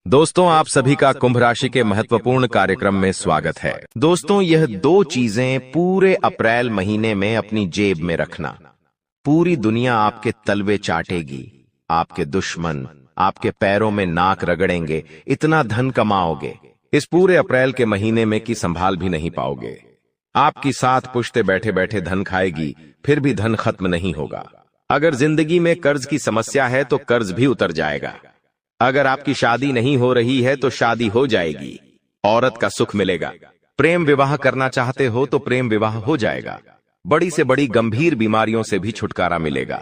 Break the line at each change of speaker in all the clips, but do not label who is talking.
दोस्तों, आप सभी का कुंभ राशि के महत्वपूर्ण कार्यक्रम में स्वागत है। दोस्तों, यह दो चीजें पूरे अप्रैल महीने में अपनी जेब में रखना। पूरी दुनिया आपके तलवे चाटेगी, आपके दुश्मन आपके पैरों में नाक रगड़ेंगे, इतना धन कमाओगे इस पूरे अप्रैल के महीने में कि संभाल भी नहीं पाओगे। आपकी 7 पुश्ते बैठे बैठे धन खाएगी, फिर भी धन खत्म नहीं होगा। अगर जिंदगी में कर्ज की समस्या है तो कर्ज भी उतर जाएगा। अगर आपकी शादी नहीं हो रही है तो शादी हो जाएगी, औरत का सुख मिलेगा। प्रेम विवाह करना चाहते हो तो प्रेम विवाह हो जाएगा। बड़ी से बड़ी गंभीर बीमारियों से भी छुटकारा मिलेगा,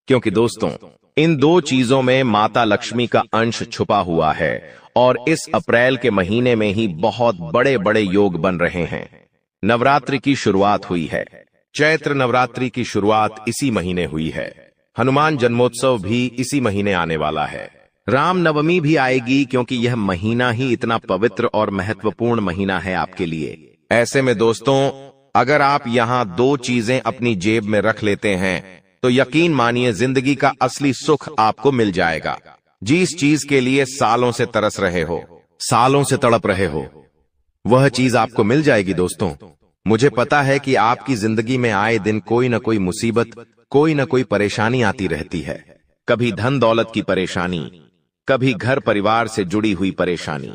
क्योंकि दोस्तों इन दो चीजों में माता लक्ष्मी का अंश छुपा हुआ है और इस अप्रैल के महीने में ही बहुत बड़े बड़े योग बन रहे हैं। नवरात्रि की शुरुआत हुई है। चैत्र नवरात्रि की शुरुआत इसी महीने हुई है। हनुमान जन्मोत्सव भी इसी महीने आने वाला है। राम नवमी भी आएगी, क्योंकि यह महीना ही इतना पवित्र और महत्वपूर्ण महीना है आपके लिए। ऐसे में दोस्तों, अगर आप यहाँ दो चीजें अपनी जेब में रख लेते हैं तो यकीन मानिए जिंदगी का असली सुख आपको मिल जाएगा। जिस चीज के लिए सालों से तरस रहे हो, सालों से तड़प रहे हो, वह चीज आपको मिल जाएगी। दोस्तों, मुझे पता है कि आपकी जिंदगी में आए दिन कोई न कोई मुसीबत, कोई न कोई परेशानी आती रहती है। कभी धन दौलत की परेशानी, कभी घर परिवार से जुड़ी हुई परेशानी,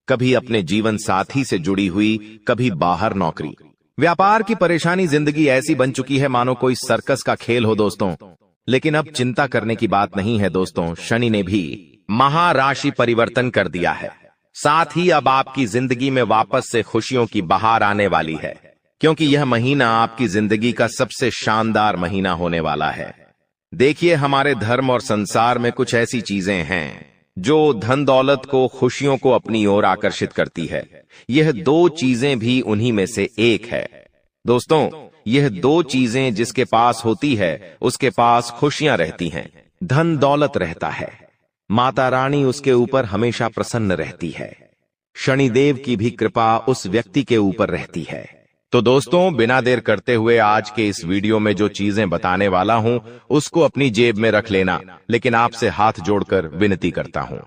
कभी अपने जीवन साथी से जुड़ी हुई, कभी बाहर नौकरी व्यापार की परेशानी। जिंदगी ऐसी बन चुकी है मानो कोई सर्कस का खेल हो दोस्तों। लेकिन अब चिंता करने की बात नहीं है दोस्तों। शनि ने भी महाराशि परिवर्तन कर दिया है। साथ ही अब आपकी जिंदगी में वापस से खुशियों की बहार आने वाली है, क्योंकि यह महीना आपकी जिंदगी का सबसे शानदार महीना होने वाला है। देखिए, हमारे धर्म और संसार में कुछ ऐसी चीजें हैं जो धन दौलत को, खुशियों को अपनी ओर आकर्षित करती है। यह दो चीजें भी उन्हीं में से एक है। दोस्तों, यह दो चीजें जिसके पास होती है उसके पास खुशियां रहती हैं, धन दौलत रहता है। माता रानी उसके ऊपर हमेशा प्रसन्न रहती है। शनिदेव की भी कृपा उस व्यक्ति के ऊपर रहती है। तो दोस्तों, बिना देर करते हुए आज के इस वीडियो में जो चीजें बताने वाला हूं उसको अपनी जेब में रख लेना, लेकिन आपसे हाथ जोड़कर विनती करता हूं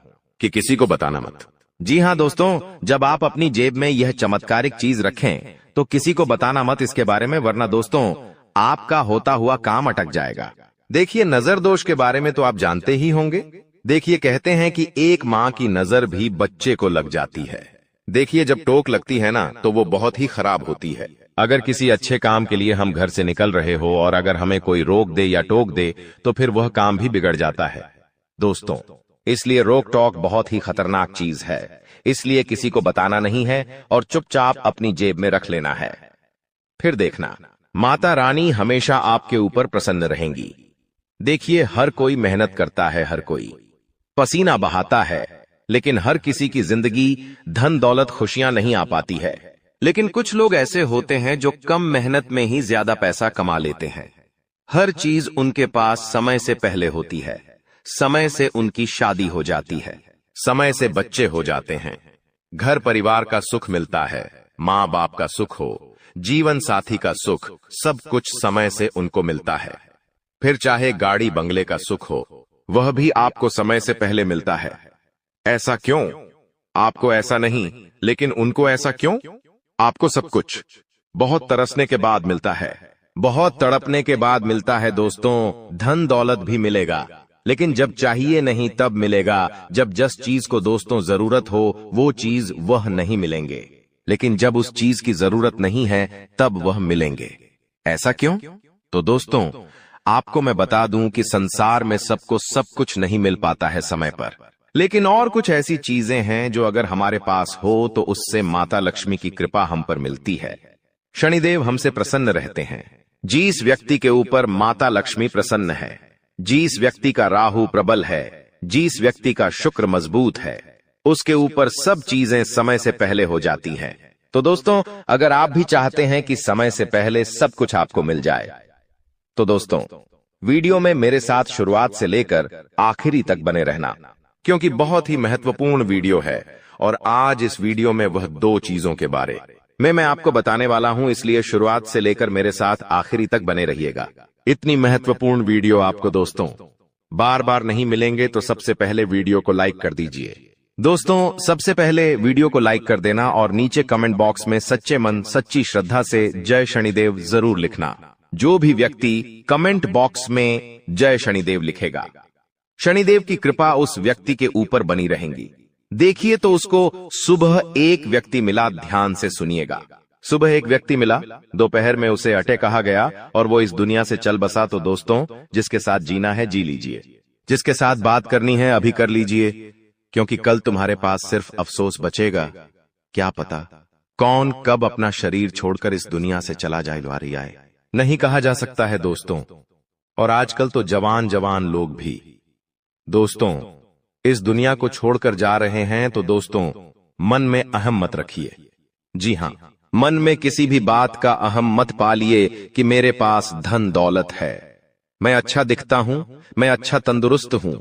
कि किसी को बताना मत। जी हां दोस्तों, जब आप अपनी जेब में यह चमत्कारिक चीज रखें तो किसी को बताना मत इसके बारे में, वरना दोस्तों आपका होता हुआ काम अटक जाएगा। देखिए, नजर दोष के बारे में तो आप जानते ही होंगे। देखिए, कहते हैं कि एक माँ की नजर भी बच्चे को लग जाती है। देखिए, जब टोक लगती है ना तो वो बहुत ही खराब होती है। अगर किसी अच्छे काम के लिए हम घर से निकल रहे हो और अगर हमें कोई रोक दे या टोक दे तो फिर वह काम भी बिगड़ जाता है दोस्तों। इसलिए रोक टोक बहुत ही खतरनाक चीज है। इसलिए किसी को बताना नहीं है और चुपचाप अपनी जेब में रख लेना है। फिर देखना, माता रानी हमेशा आपके ऊपर प्रसन्न रहेंगी। देखिए, हर कोई मेहनत करता है, हर कोई पसीना बहाता है, लेकिन हर किसी की जिंदगी धन दौलत खुशियां नहीं आ पाती है। लेकिन कुछ लोग ऐसे होते हैं जो कम मेहनत में ही ज्यादा पैसा कमा लेते हैं। हर चीज उनके पास समय से पहले होती है। समय से उनकी शादी हो जाती है, समय से बच्चे हो जाते हैं, घर परिवार का सुख मिलता है, माँ बाप का सुख हो, जीवन साथी का सुख, सब कुछ समय से उनको मिलता है। फिर चाहे गाड़ी बंगले का सुख हो, वह भी आपको समय से पहले मिलता है। ऐसा क्यों? आपको ऐसा नहीं, लेकिन उनको ऐसा क्यों? आपको सब कुछ बहुत तरसने के बाद मिलता है, बहुत तड़पने के बाद मिलता है दोस्तों। धन दौलत भी मिलेगा, लेकिन जब चाहिए नहीं तब मिलेगा। जब जिस चीज को दोस्तों जरूरत हो वो चीज वह नहीं मिलेंगे, लेकिन जब उस चीज की जरूरत नहीं है तब वह मिलेंगे। ऐसा क्यों? तो दोस्तों, आपको मैं बता दूं कि संसार में सबको सब कुछ नहीं मिल पाता है समय पर, लेकिन और कुछ ऐसी चीजें हैं जो अगर हमारे पास हो तो उससे माता लक्ष्मी की कृपा हम पर मिलती है। शनिदेव हमसे प्रसन्न रहते हैं। जिस व्यक्ति के ऊपर माता लक्ष्मी प्रसन्न है, जिस व्यक्ति का राहु प्रबल है, जिस व्यक्ति का शुक्र मजबूत है, उसके ऊपर सब चीजें समय से पहले हो जाती हैं। तो दोस्तों, अगर आप भी चाहते हैं कि समय से पहले सब कुछ आपको मिल जाए तो दोस्तों वीडियो में मेरे साथ शुरुआत से लेकर आखिरी तक बने रहना, क्योंकि बहुत ही महत्वपूर्ण वीडियो है। और आज इस वीडियो में वह दो चीजों के बारे में मैं आपको बताने वाला हूं, इसलिए शुरुआत से लेकर मेरे साथ आखिरी तक बने रहिएगा। इतनी महत्वपूर्ण वीडियो आपको दोस्तों बार बार नहीं मिलेंगे, तो सबसे पहले वीडियो को लाइक कर दीजिए। दोस्तों, सबसे पहले वीडियो को लाइक कर देना और नीचे कमेंट बॉक्स में सच्चे मन सच्ची श्रद्धा से जय शनिदेव जरूर लिखना। जो भी व्यक्ति कमेंट बॉक्स में जय शनिदेव लिखेगा, शनिदेव की कृपा उस व्यक्ति के ऊपर बनी रहेंगी। देखिए तो उसको सुबह एक व्यक्ति मिला, ध्यान से सुनिएगा। सुबह एक व्यक्ति मिला, दोपहर में उसे अटे कहा गया और वो इस दुनिया से चल बसा। तो दोस्तों, जिसके साथ जीना है जी लीजिए, जिसके साथ बात करनी है अभी कर लीजिए, क्योंकि कल तुम्हारे पास सिर्फ अफसोस बचेगा। क्या पता कौन कब अपना शरीर छोड़कर इस दुनिया से चला जाए, वारी आए, नहीं कहा जा सकता है दोस्तों। और आजकल तो जवान जवान लोग भी दोस्तों इस दुनिया को छोड़कर जा रहे हैं। तो दोस्तों, मन में अहम मत रखिए। जी हां, मन में किसी भी बात का अहम मत पालिए कि मेरे पास धन दौलत है, मैं अच्छा दिखता हूं, मैं अच्छा तंदुरुस्त हूं।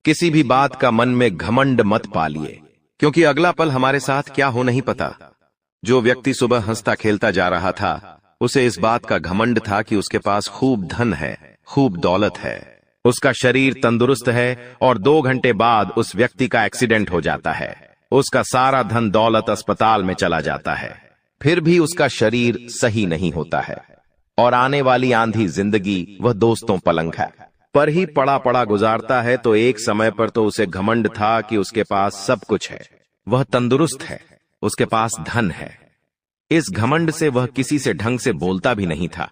किसी भी बात का मन में घमंड मत पालिए, क्योंकि अगला पल हमारे साथ क्या हो नहीं पता। जो व्यक्ति सुबह हंसता खेलता जा रहा था, उसे इस बात का घमंड था कि उसके पास खूब धन है, खूब दौलत है, उसका शरीर तंदुरुस्त है, और 2 घंटे बाद उस व्यक्ति का एक्सीडेंट हो जाता है। उसका सारा धन दौलत अस्पताल में चला जाता है, फिर भी उसका शरीर सही नहीं होता है। और आने वाली आंधी जिंदगी वह दोस्तों पलंग है पर ही पड़ा पड़ा गुजारता है। तो एक समय पर तो उसे घमंड था कि उसके पास सब कुछ है, वह तंदुरुस्त है, उसके पास धन है। इस घमंड से वह किसी से ढंग से बोलता भी नहीं था,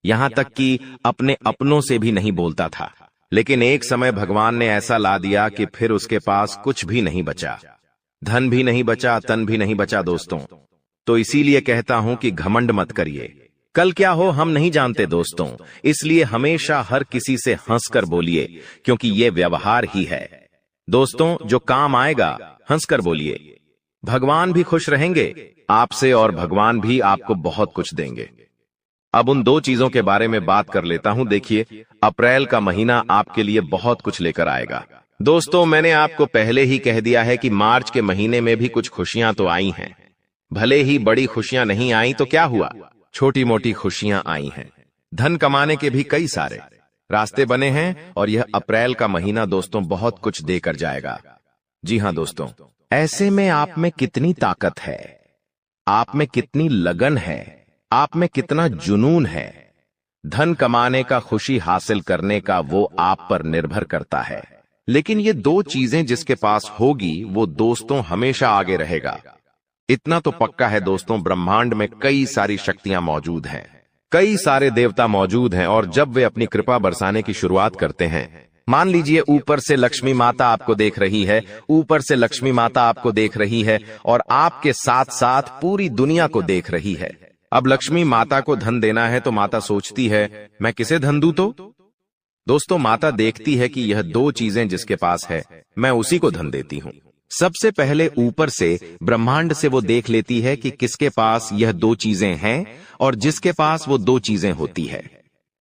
यहां तक कि अपने अपनों से भी नहीं बोलता था। लेकिन एक समय भगवान ने ऐसा ला दिया कि फिर उसके पास कुछ भी नहीं बचा, धन भी नहीं बचा, तन भी नहीं बचा दोस्तों। तो इसीलिए कहता हूं कि घमंड मत करिए, कल क्या हो हम नहीं जानते दोस्तों। इसलिए हमेशा हर किसी से हंसकर बोलिए, क्योंकि ये व्यवहार ही है दोस्तों जो काम आएगा। हंसकर बोलिए, भगवान भी खुश रहेंगे आपसे और भगवान भी आपको बहुत कुछ देंगे। अब उन 2 चीजों के बारे में बात कर लेता हूं। देखिए, अप्रैल का महीना आपके लिए बहुत कुछ लेकर आएगा दोस्तों। मैंने आपको पहले ही कह दिया है कि मार्च के महीने में भी कुछ खुशियां तो आई हैं, भले ही बड़ी खुशियां नहीं आई तो क्या हुआ, छोटी मोटी खुशियां आई हैं। धन कमाने के भी कई सारे रास्ते बने हैं और यह अप्रैल का महीना दोस्तों बहुत कुछ देकर जाएगा। जी हां दोस्तों, ऐसे में आप में कितनी ताकत है, आप में कितनी लगन है, आप में कितना जुनून है, धन कमाने का, खुशी हासिल करने का, वो आप पर निर्भर करता है। लेकिन ये 2 चीजें जिसके पास होगी वो दोस्तों हमेशा आगे रहेगा। इतना तो पक्का है दोस्तों, ब्रह्मांड में कई सारी शक्तियां मौजूद हैं, कई सारे देवता मौजूद हैं, और जब वे अपनी कृपा बरसाने की शुरुआत करते हैं, मान लीजिए ऊपर से लक्ष्मी माता आपको देख रही है, ऊपर से लक्ष्मी माता आपको देख रही है और आपके साथ साथ पूरी दुनिया को देख रही है। अब लक्ष्मी माता को धन देना है तो माता सोचती है मैं किसे धन दूं। तो दोस्तों, माता देखती है कि यह 2 चीजें जिसके पास है, मैं उसी को धन देती हूं। सबसे पहले ऊपर से ब्रह्मांड से वो देख लेती है कि किसके पास यह 2 चीजें हैं और जिसके पास वो 2 चीजें होती है।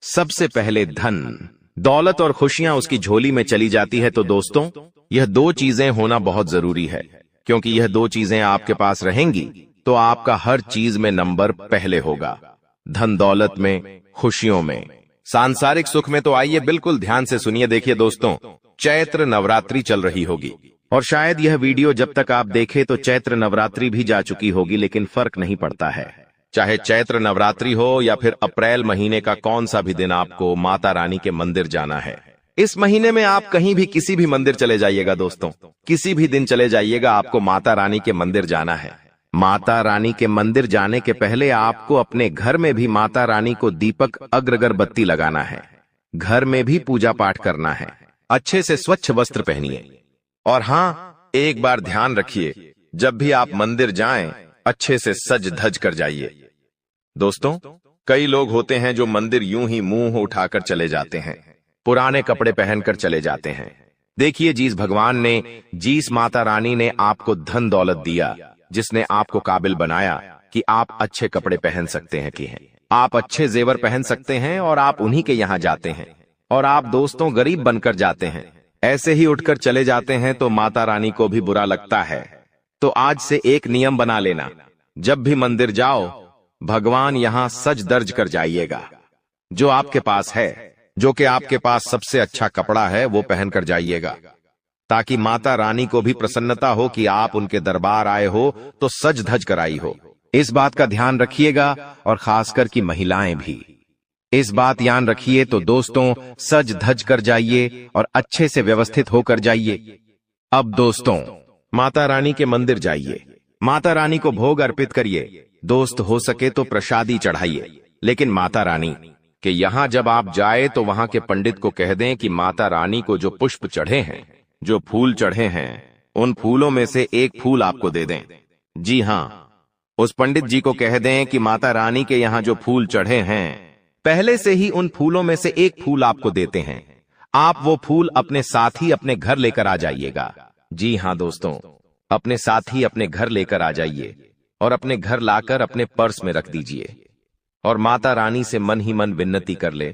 सबसे पहले धन दौलत और खुशियां उसकी झोली में चली जाती है। तो दोस्तों, यह 2 चीजें होना बहुत जरूरी है, क्योंकि यह 2 चीजें आपके पास रहेंगी तो आपका हर चीज में नंबर पहले होगा, धन दौलत में, खुशियों में, सांसारिक सुख में। तो आइए बिल्कुल ध्यान से सुनिए। देखिए दोस्तों, चैत्र नवरात्रि चल रही होगी और शायद यह वीडियो जब तक आप देखें तो चैत्र नवरात्रि भी जा चुकी होगी, लेकिन फर्क नहीं पड़ता है। चाहे चैत्र नवरात्रि हो या फिर अप्रैल महीने का कौन सा भी दिन आपको माता रानी के मंदिर जाना है, इस महीने में आप कहीं भी किसी भी मंदिर चले जाइएगा दोस्तों, किसी भी दिन चले जाइएगा, आपको माता रानी के मंदिर जाना है। माता रानी के मंदिर जाने के पहले आपको अपने घर में भी माता रानी को दीपक अगरबत्ती लगाना है, घर में भी पूजा पाठ करना है, अच्छे से स्वच्छ वस्त्र पहनिए। और हां, एक बार ध्यान रखिए, जब भी आप मंदिर जाएं अच्छे से सज धज कर जाइए। दोस्तों, कई लोग होते हैं जो मंदिर यूं ही मुंह उठाकर चले जाते हैं, पुराने कपड़े पहनकर चले जाते हैं। देखिए, जिस भगवान ने, जिस माता रानी ने आपको धन दौलत दिया, जिसने आपको काबिल बनाया कि आप अच्छे कपड़े पहन सकते हैं, कि हैं आप अच्छे जेवर पहन सकते हैं, और आप उन्हीं के यहां जाते हैं और आप दोस्तों गरीब बनकर जाते हैं, ऐसे ही उठकर चले जाते हैं, तो माता रानी को भी बुरा लगता है। तो आज से एक नियम बना लेना, जब भी मंदिर जाओ भगवान यहां सज दर्ज कर जाइएगा। जो आपके पास है, जो कि आपके पास सबसे अच्छा कपड़ा है, वो पहनकर जाइएगा। ताकि माता रानी को भी प्रसन्नता हो कि आप उनके दरबार आए हो तो सज धज कर आई हो। इस बात का ध्यान रखिएगा और खासकर कि महिलाएं भी इस बात याद रखिए। तो दोस्तों, सज धज कर जाइए और अच्छे से व्यवस्थित होकर जाइए। अब दोस्तों, माता रानी के मंदिर जाइए, माता रानी को भोग अर्पित करिए। दोस्त, हो सके तो प्रसादी चढ़ाइए, लेकिन माता रानी के यहां जब आप जाए तो वहां के पंडित को कह दें कि माता रानी को जो पुष्प चढ़े हैं, जो फूल चढ़े हैं, उन फूलों में से एक फूल आपको दे दें। जी हां, उस पंडित जी को कह दें कि माता रानी के यहां जो फूल चढ़े हैं, पहले से ही उन फूलों में से एक फूल आपको देते हैं। आप वो फूल अपने साथ ही अपने घर लेकर आ जाइएगा। जी हां दोस्तों, अपने साथ ही अपने घर लेकर आ जाइए और अपने घर लाकर अपने पर्स में रख दीजिए और माता रानी से मन ही मन विनती कर ले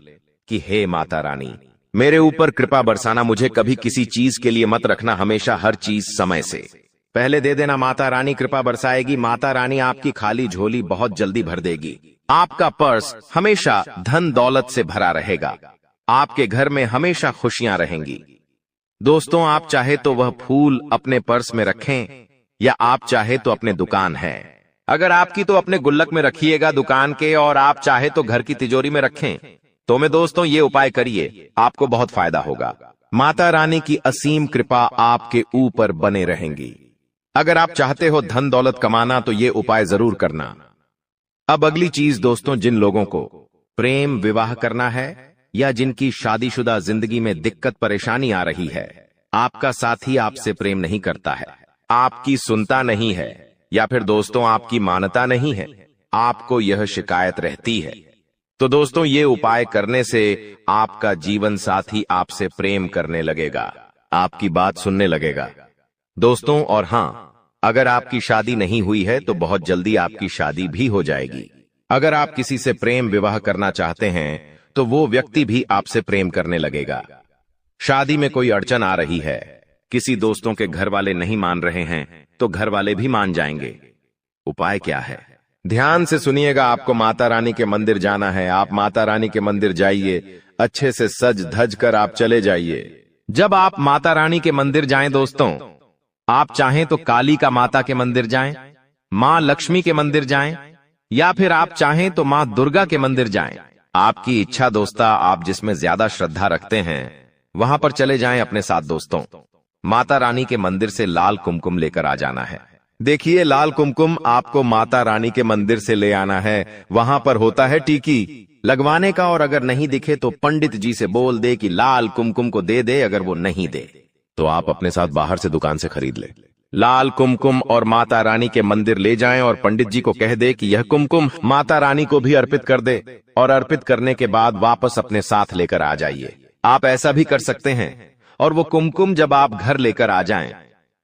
कि हे माता रानी, मेरे ऊपर कृपा बरसाना, मुझे कभी किसी चीज के लिए मत रखना, हमेशा हर चीज समय से पहले दे देना। माता रानी कृपा बरसाएगी, माता रानी आपकी खाली झोली बहुत जल्दी भर देगी। आपका पर्स हमेशा धन दौलत से भरा रहेगा, आपके घर में हमेशा खुशियां रहेंगी। दोस्तों, आप चाहे तो वह फूल अपने पर्स में रखें या आप चाहे तो अपने दुकान है, अगर आपकी तो अपने गुल्लक में रखिएगा दुकान के, और आप चाहे तो घर की तिजोरी में रखें। तो मैं दोस्तों ये उपाय करिए, आपको बहुत फायदा होगा। माता रानी की असीम कृपा आपके ऊपर बने रहेंगी। अगर आप चाहते हो धन दौलत कमाना तो ये उपाय जरूर करना। अब अगली चीज दोस्तों, जिन लोगों को प्रेम विवाह करना है या जिनकी शादीशुदा जिंदगी में दिक्कत परेशानी आ रही है, आपका साथी आपसे प्रेम नहीं करता है, आपकी सुनता नहीं है, या फिर दोस्तों आपकी मानता नहीं है, आपको यह शिकायत रहती है, तो दोस्तों ये उपाय करने से आपका जीवन साथी आपसे प्रेम करने लगेगा, आपकी बात सुनने लगेगा दोस्तों। और हां, अगर आपकी शादी नहीं हुई है तो बहुत जल्दी आपकी शादी भी हो जाएगी। अगर आप किसी से प्रेम विवाह करना चाहते हैं तो वो व्यक्ति भी आपसे प्रेम करने लगेगा। शादी में कोई अड़चन आ रही है, किसी दोस्तों के घर वाले नहीं मान रहे हैं, तो घर वाले भी मान जाएंगे। उपाय क्या है, ध्यान से सुनिएगा। आपको माता रानी के मंदिर जाना है। आप माता रानी के मंदिर जाइए, अच्छे से सज धज कर आप चले जाइए। जब आप माता रानी के मंदिर जाएं दोस्तों, आप चाहें तो काली का माता के मंदिर जाएं, मां लक्ष्मी के मंदिर जाएं, या फिर आप चाहें तो मां दुर्गा के मंदिर जाएं। आपकी इच्छा दोस्ता, आप जिसमें ज्यादा श्रद्धा रखते हैं वहां पर चले जाएं अपने साथ दोस्तों। माता रानी के मंदिर से लाल कुमकुम लेकर आ जाना है। देखिए, लाल कुमकुम आपको माता रानी के मंदिर से ले आना है। वहां पर होता है टीकी लगवाने का, और अगर नहीं दिखे तो पंडित जी से बोल दे कि लाल कुमकुम को दे दे। अगर वो नहीं दे तो आप अपने साथ बाहर से दुकान से खरीद ले। लाल कुमकुम और माता रानी के मंदिर ले जाएं और पंडित जी को कह दे कि यह कुमकुम माता रानी को भी अर्पित कर दे, और अर्पित करने के बाद वापस अपने साथ लेकर आ जाइए। आप ऐसा भी कर सकते हैं, और वो कुमकुम जब आप घर लेकर आ जाएं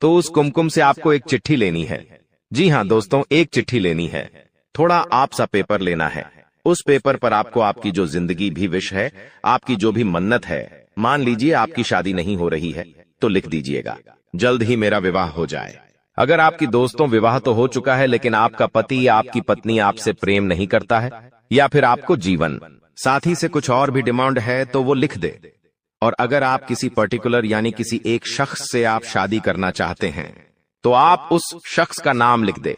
तो उस कुमकुम से आपको एक चिट्ठी लेनी है। जी हां दोस्तों, एक चिट्ठी लेनी है। थोड़ा आप सा पेपर लेना है। उस पेपर पर आपको आपकी जो जिंदगी भी विश है, आपकी जो भी मन्नत है, मान लीजिए आपकी शादी नहीं हो रही है तो लिख दीजिएगा, जल्द ही मेरा विवाह हो जाए। अगर आपकी दोस्तों विवाह तो हो चुका है लेकिन आपका पति या आपकी पत्नी आपसे प्रेम नहीं करता है, या फिर आपको जीवन साथी से कुछ और भी डिमांड है, तो वो लिख दे। और अगर आप किसी पर्टिकुलर यानी किसी एक शख्स से आप शादी करना चाहते हैं तो आप उस शख्स का नाम लिख दे।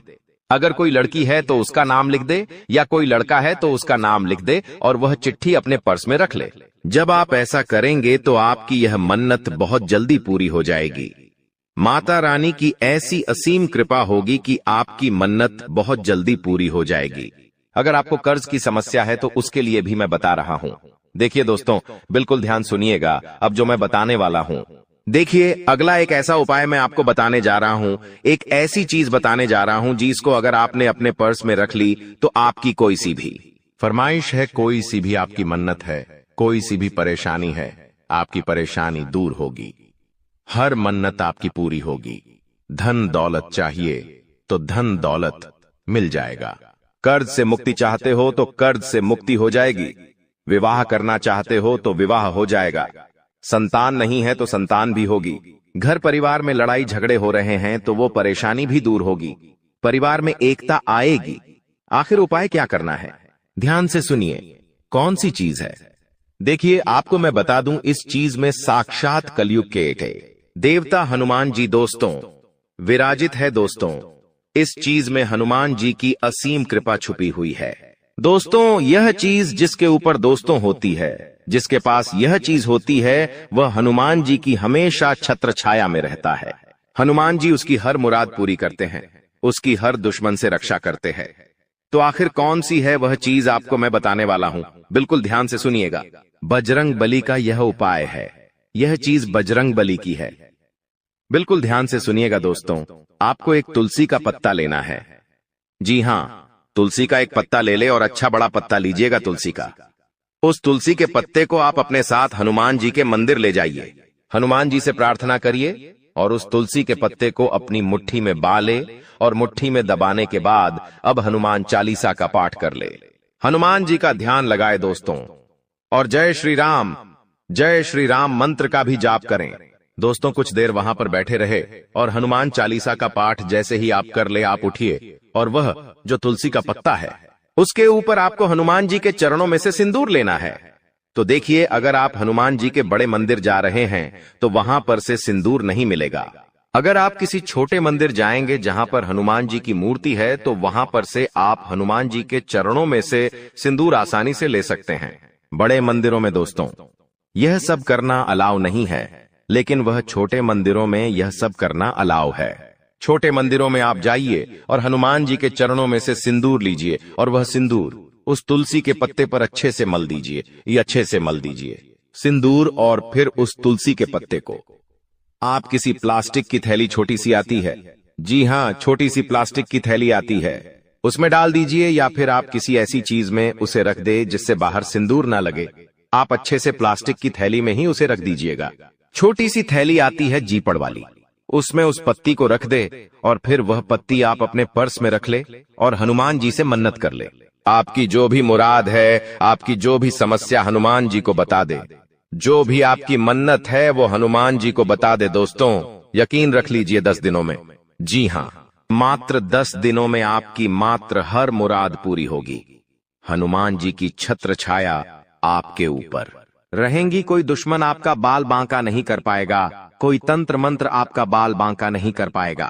अगर कोई लड़की है तो उसका नाम लिख दे, या कोई लड़का है तो उसका नाम लिख दे, और वह चिट्ठी अपने पर्स में रख ले। जब आप ऐसा करेंगे तो आपकी यह मन्नत बहुत जल्दी पूरी हो जाएगी। माता रानी की ऐसी असीम कृपा होगी कि आपकी मन्नत बहुत जल्दी पूरी हो जाएगी। अगर आपको कर्ज की समस्या है तो उसके लिए भी मैं बता रहा हूं। देखिए दोस्तों, बिल्कुल ध्यान सुनिएगा अब जो मैं बताने वाला हूं। देखिए, अगला एक ऐसा उपाय मैं आपको बताने जा रहा हूं, एक ऐसी चीज बताने जा रहा हूं जिसको अगर आपने अपने पर्स में रख ली तो आपकी कोई सी भी फरमाइश है, कोई सी भी आपकी मन्नत है, कोई सी भी परेशानी है, आपकी परेशानी दूर होगी। हर मन्नत आपकी पूरी होगी। धन दौलत चाहिए तो धन दौलत मिल जाएगा। कर्ज से मुक्ति चाहते हो तो कर्ज से मुक्ति हो जाएगी। विवाह करना चाहते हो तो विवाह हो जाएगा। संतान नहीं है तो संतान भी होगी। घर परिवार में लड़ाई झगड़े हो रहे हैं तो वो परेशानी भी दूर होगी। परिवार में एकता आएगी। आखिर उपाय क्या करना है, ध्यान से सुनिए। कौन सी चीज है? देखिए, आपको मैं बता दूं, इस चीज में साक्षात कलयुग के एक है। देवता हनुमान जी दोस्तों विराजित है। दोस्तों, इस चीज में हनुमान जी की असीम कृपा छुपी हुई है। दोस्तों, यह चीज जिसके ऊपर दोस्तों होती है, जिसके पास यह चीज होती है, वह हनुमान जी की हमेशा छत्र छाया में रहता है। हनुमान जी उसकी हर मुराद पूरी करते हैं, उसकी हर दुश्मन से रक्षा करते हैं। तो आखिर कौन सी है वह चीज, आपको मैं बताने वाला हूं। बिल्कुल ध्यान से सुनिएगा। बजरंग बली का यह उपाय है। यह चीज बजरंग बली की है। बिल्कुल ध्यान से सुनिएगा दोस्तों। आपको एक तुलसी का पत्ता लेना है। जी हां, तुलसी का एक पत्ता ले ले और अच्छा बड़ा पत्ता लीजिएगा तुलसी का। उस तुलसी के पत्ते को आप अपने साथ हनुमान जी के मंदिर ले जाइए। हनुमान जी से प्रार्थना करिए और उस तुलसी के पत्ते को अपनी मुट्ठी में बाले और मुट्ठी में दबाने के बाद अब हनुमान चालीसा का पाठ कर ले। हनुमान जी का ध्यान लगाए दोस्तों, और जय श्री राम मंत्र का भी जाप करें। दोस्तों, कुछ देर वहां पर बैठे रहे और हनुमान चालीसा का पाठ जैसे ही आप कर ले, आप उठिए और वह जो तुलसी का पत्ता है उसके ऊपर आपको हनुमान जी के चरणों में से सिंदूर लेना है। तो देखिए, अगर आप हनुमान जी के बड़े मंदिर जा रहे हैं तो वहां पर से सिंदूर नहीं मिलेगा। अगर आप किसी छोटे मंदिर जाएंगे जहां पर हनुमान जी की मूर्ति है तो वहां पर से आप हनुमान जी के चरणों में से सिंदूर आसानी से ले सकते हैं। बड़े मंदिरों में दोस्तों यह सब करना अलाउ नहीं है, लेकिन वह छोटे मंदिरों में यह सब करना अलाउ है। छोटे मंदिरों में आप जाइए और हनुमान जी के चरणों में से सिंदूर लीजिए और वह सिंदूर उस तुलसी के पत्ते पर अच्छे से मल दीजिए। ये अच्छे से मल दीजिए सिंदूर, और फिर उस तुलसी के पत्ते को आप किसी प्लास्टिक की थैली, छोटी सी आती है, जी हां, छोटी सी प्लास्टिक की थैली आती है, उसमें डाल दीजिए, या फिर आप किसी ऐसी चीज में उसे रख दे जिससे बाहर सिंदूर ना लगे। आप अच्छे से प्लास्टिक की थैली में ही उसे रख दीजिएगा। छोटी सी थैली आती है जीपड़ वाली, उसमें उस पत्ती को रख दे और फिर वह पत्ती आप अपने पर्स में रख ले और हनुमान जी से मन्नत कर ले। आपकी जो भी मुराद है, आपकी जो भी समस्या हनुमान जी को बता दे। जो भी आपकी मन्नत है वो हनुमान जी को बता दे। दोस्तों, यकीन रख लीजिए 10 दिनों में, जी हां, मात्र 10 दिनों में आपकी मात्र हर मुराद पूरी होगी। हनुमान जी की छत्र छाया आपके ऊपर रहेंगी। कोई दुश्मन आपका बाल बांका नहीं कर पाएगा, कोई तंत्र मंत्र आपका बाल बांका नहीं कर पाएगा।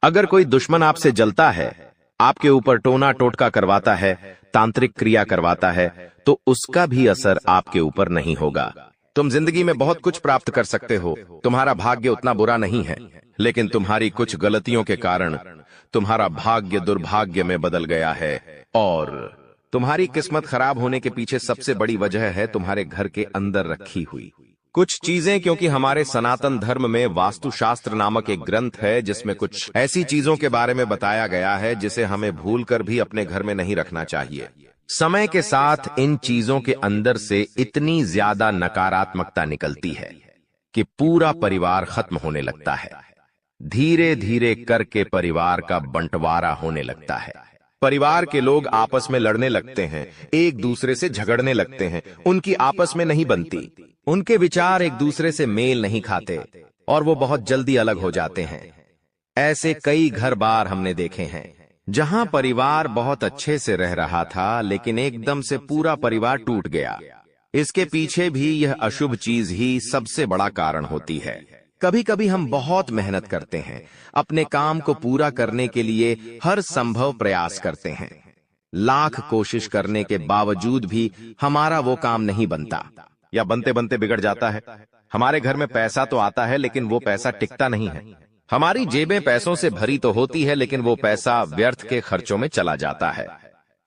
अगर कोई दुश्मन आपसे जलता है, आपके ऊपर टोना टोटका करवाता है, तांत्रिक क्रिया करवाता है, तो उसका भी असर आपके ऊपर नहीं होगा। तुम जिंदगी में बहुत कुछ प्राप्त कर सकते हो, तुम्हारा भाग्य उतना बुरा नहीं है, लेकिन तुम्हारी कुछ गलतियों के कारण तुम्हारा भाग्य दुर्भाग्य में बदल गया है। और तुम्हारी किस्मत खराब होने के पीछे सबसे बड़ी वजह है तुम्हारे घर के अंदर रखी हुई कुछ चीजें। क्योंकि हमारे सनातन धर्म में वास्तुशास्त्र नामक एक ग्रंथ है जिसमें कुछ ऐसी चीजों के बारे में बताया गया है जिसे हमें भूलकर भी अपने घर में नहीं रखना चाहिए। समय के साथ इन चीजों के अंदर से इतनी ज्यादा नकारात्मकता निकलती है कि पूरा परिवार खत्म होने लगता है। धीरे धीरे करके परिवार का बंटवारा होने लगता है। परिवार के लोग आपस में लड़ने लगते हैं, एक दूसरे से झगड़ने लगते हैं, उनकी आपस में नहीं बनती, उनके विचार एक दूसरे से मेल नहीं खाते और वो बहुत जल्दी अलग हो जाते हैं। ऐसे कई घर बार हमने देखे हैं जहां परिवार बहुत अच्छे से रह रहा था, लेकिन एकदम से पूरा परिवार टूट गया। इसके पीछे भी यह अशुभ चीज ही सबसे बड़ा कारण होती है। कभी कभी हम बहुत मेहनत करते हैं, अपने काम को पूरा करने के लिए हर संभव प्रयास करते हैं, लाख कोशिश करने के बावजूद भी हमारा वो काम नहीं बनता या बनते बनते बिगड़ जाता है। हमारे घर में पैसा तो आता है लेकिन वो पैसा टिकता नहीं है। हमारी जेबें पैसों से भरी तो होती है लेकिन वो पैसा व्यर्थ के खर्चों में चला जाता है,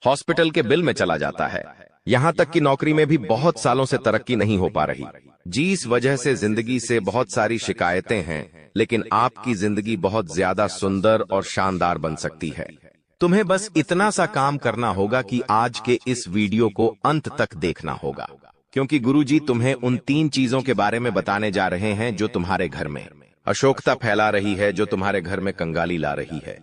हॉस्पिटल के बिल में चला जाता है, यहां तक कि नौकरी में भी बहुत सालों से तरक्की नहीं हो पा रही। जिस वजह से जिंदगी से बहुत सारी शिकायतें हैं, लेकिन आपकी जिंदगी बहुत ज्यादा सुंदर और शानदार बन सकती है। तुम्हें बस इतना सा काम करना होगा कि आज के इस वीडियो को अंत तक देखना होगा, क्योंकि गुरुजी तुम्हें उन 3 चीजों के बारे में बताने जा रहे हैं जो तुम्हारे घर में अशोकता फैला रही है, जो तुम्हारे घर में कंगाली ला रही है।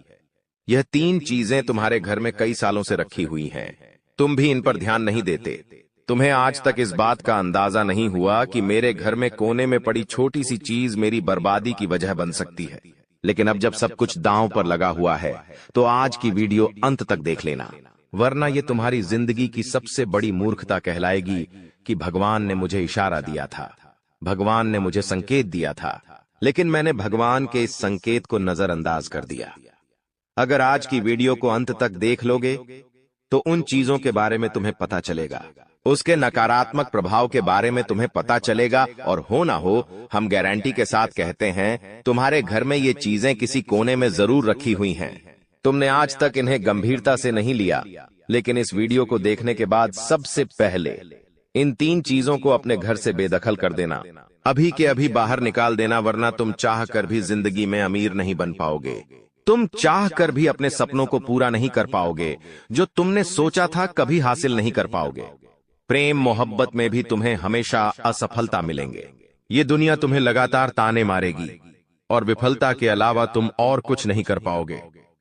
यह 3 चीजें तुम्हारे घर में कई सालों से रखी हुई हैं, तुम भी इन पर ध्यान नहीं देते। तुम्हें आज तक इस बात का अंदाजा नहीं हुआ कि मेरे घर में कोने में पड़ी छोटी सी चीज मेरी बर्बादी की वजह बन सकती है। लेकिन अब जब सब कुछ दांव पर लगा हुआ है तो आज की वीडियो अंत तक देख लेना, वरना ये तुम्हारी जिंदगी की सबसे बड़ी मूर्खता कहलाएगी कि भगवान ने मुझे इशारा दिया था, भगवान ने मुझे संकेत दिया था, लेकिन मैंने भगवान के इस संकेत को नजरअंदाज कर दिया। अगर आज की वीडियो को अंत तक देख लोगे तो उन चीजों के बारे में तुम्हें पता चलेगा, उसके नकारात्मक प्रभाव के बारे में तुम्हें पता चलेगा, और हो ना हो हम गारंटी के साथ कहते हैं तुम्हारे घर में ये चीजें किसी कोने में जरूर रखी हुई हैं। तुमने आज तक इन्हें गंभीरता से नहीं लिया, लेकिन इस वीडियो को देखने के बाद सबसे पहले इन 3 चीजों को अपने घर से बेदखल कर देना, अभी के अभी बाहर निकाल देना, वरना तुम चाह कर भी जिंदगी में अमीर नहीं बन पाओगे। तुम चाह कर भी अपने सपनों को पूरा नहीं कर पाओगे, जो तुमने सोचा था कभी हासिल नहीं कर पाओगे। प्रेम मोहब्बत में भी तुम्हें हमेशा असफलता मिलेंगे। ये दुनिया तुम्हें लगातार ताने मारेगी और विफलता के अलावा तुम और कुछ नहीं कर पाओगे।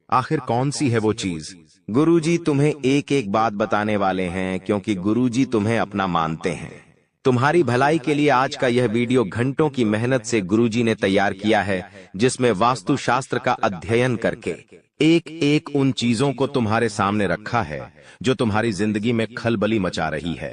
आखिर कौन सी है वो चीज? गुरुजी तुम्हें एक एक बात बताने वाले हैं, क्योंकि गुरुजी तुम्हें अपना मानते हैं। तुम्हारी भलाई के लिए आज का यह वीडियो घंटों की मेहनत से गुरुजी ने तैयार किया है, जिसमें वास्तुशास्त्र का अध्ययन करके एक एक उन चीजों को तुम्हारे सामने रखा है जो तुम्हारी जिंदगी में खलबली मचा रही है,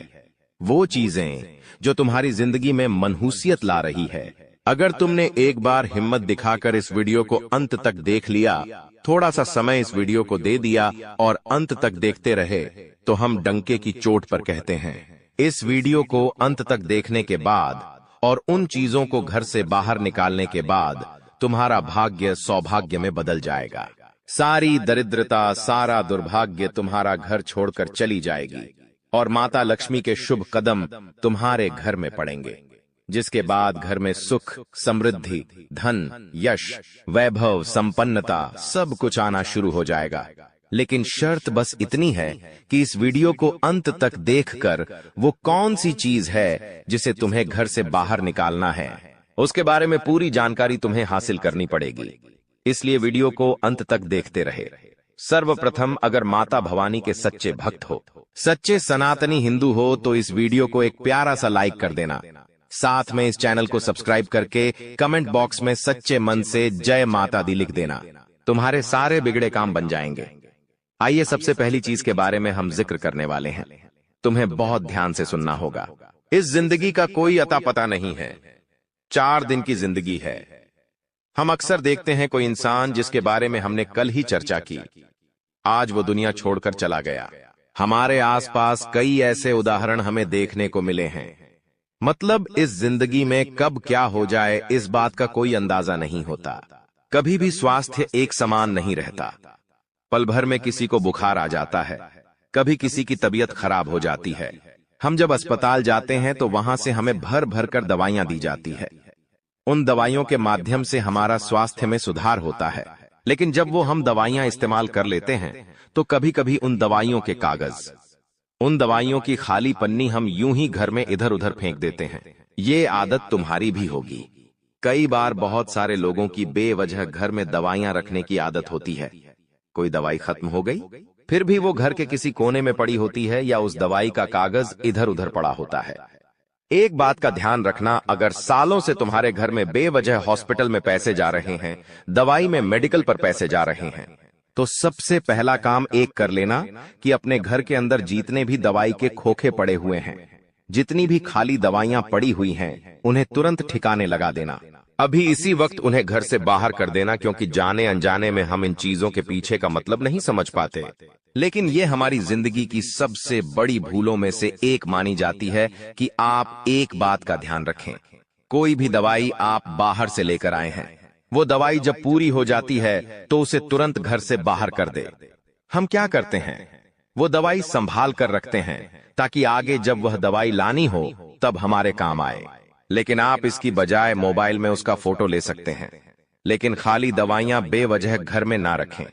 वो चीजें जो तुम्हारी जिंदगी में मनहूसियत ला रही है। अगर तुमने एक बार हिम्मत दिखाकर इस वीडियो को अंत तक देख लिया, थोड़ा सा समय इस वीडियो को दे दिया और अंत तक देखते रहे, तो हम डंके की चोट पर कहते हैं, इस वीडियो को अंत तक देखने के बाद और उन चीजों को घर से बाहर निकालने के बाद तुम्हारा भाग्य सौभाग्य में बदल जाएगा। सारी दरिद्रता, सारा दुर्भाग्य तुम्हारा घर छोड़कर चली जाएगी और माता लक्ष्मी के शुभ कदम तुम्हारे घर में पड़ेंगे, जिसके बाद घर में सुख, समृद्धि, धन, यश, वैभव, संपन्नता सब कुछ आना शुरू हो जाएगा। लेकिन शर्त बस इतनी है कि इस वीडियो को अंत तक देखकर वो कौन सी चीज है जिसे तुम्हें घर से बाहर निकालना है, उसके बारे में पूरी जानकारी तुम्हें हासिल करनी पड़ेगी। इसलिए वीडियो को अंत तक देखते रहे। सर्वप्रथम, अगर माता भवानी के सच्चे भक्त हो, सच्चे सनातनी हिंदू हो, तो इस वीडियो को एक प्यारा सा लाइक कर देना। साथ में इस चैनल को सब्सक्राइब करके कमेंट बॉक्स में सच्चे मन से जय माता दी लिख देना। तुम्हारे सारे बिगड़े काम बन जाएंगे। आइए सबसे पहली चीज के बारे में हम जिक्र करने वाले हैं। तुम्हें बहुत ध्यान से सुनना होगा। इस जिंदगी का कोई अता पता नहीं है, 4 दिन की जिंदगी है। हम अक्सर देखते हैं कोई इंसान जिसके बारे में हमने कल ही चर्चा की, आज वो दुनिया छोड़कर चला गया। हमारे आसपास कई ऐसे उदाहरण हमें देखने को मिले हैं। मतलब इस जिंदगी में कब क्या हो जाए इस बात का कोई अंदाजा नहीं होता। कभी भी स्वास्थ्य एक समान नहीं रहता। पल भर में किसी को बुखार आ जाता है, कभी किसी की तबीयत खराब हो जाती है। हम जब अस्पताल जाते हैं तो वहां से हमें भर भर कर दवाइयां दी जाती है। उन दवाइयों के माध्यम से हमारा स्वास्थ्य में सुधार होता है। लेकिन जब वो हम दवाइयां इस्तेमाल कर लेते हैं तो कभी कभी उन दवाइयों के कागज, उन दवाइयों की खाली पन्नी हम यूं ही घर में इधर उधर फेंक देते हैं। ये आदत तुम्हारी भी होगी। कई बार बहुत सारे लोगों की बेवजह घर में दवाइयां रखने की आदत होती है। कोई दवाई खत्म हो गई, फिर भी वो घर के किसी कोने में पड़ी होती है, या उस दवाई का कागज इधर उधर पड़ा होता है। एक बात का ध्यान रखना, अगर सालों से तुम्हारे घर में बेवजह हॉस्पिटल में पैसे जा रहे हैं, दवाई में मेडिकल पर पैसे जा रहे हैं, तो सबसे पहला काम एक कर लेना कि अपने घर के अंदर जितने भी दवाई के खोखे पड़े हुए हैं, जितनी भी खाली दवाइयां पड़ी हुई हैं, उन्हें तुरंत ठिकाने लगा देना। अभी इसी वक्त उन्हें घर से बाहर कर देना, क्योंकि जाने अनजाने में हम इन चीजों के पीछे का मतलब नहीं समझ पाते। लेकिन ये हमारी जिंदगी की सबसे बड़ी भूलों में से एक मानी जाती है कि आप एक बात का ध्यान रखें, कोई भी दवाई आप बाहर से लेकर आए हैं, वो दवाई जब पूरी हो जाती है तो उसे तुरंत घर से बाहर कर दे। हम क्या करते हैं, वो दवाई संभाल कर रखते हैं ताकि आगे जब वह दवाई लानी हो तब हमारे काम आए। लेकिन आप इसकी बजाय मोबाइल में उसका फोटो ले सकते हैं। लेकिन खाली दवाइयां बेवजह घर में ना रखें।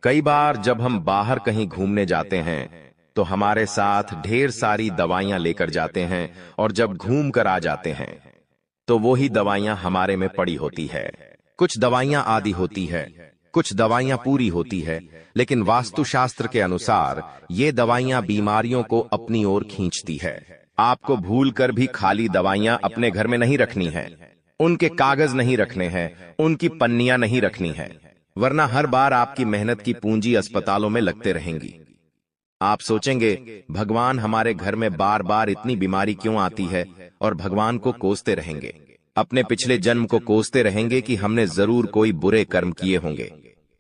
कई बार जब हम बाहर कहीं घूमने जाते हैं तो हमारे साथ ढेर सारी दवाइयां लेकर जाते हैं, और जब घूम कर आ जाते हैं तो वो ही दवाइयां हमारे में पड़ी होती है। कुछ दवाइयां आधी होती है, कुछ दवाइयां पूरी होती है, लेकिन वास्तुशास्त्र के अनुसार ये दवाइयां बीमारियों को अपनी ओर खींचती है। आपको भूलकर भी खाली दवाइयां अपने घर में नहीं रखनी है, उनके कागज नहीं रखने हैं, उनकी पन्नियां नहीं रखनी है, वरना हर बार आपकी मेहनत की पूंजी अस्पतालों में लगते रहेंगी। आप सोचेंगे भगवान हमारे घर में बार बार इतनी बीमारी क्यों आती है, और भगवान को कोसते रहेंगे। अपने पिछले जन्म को कोसते रहेंगे कि हमने जरूर कोई बुरे कर्म किए होंगे,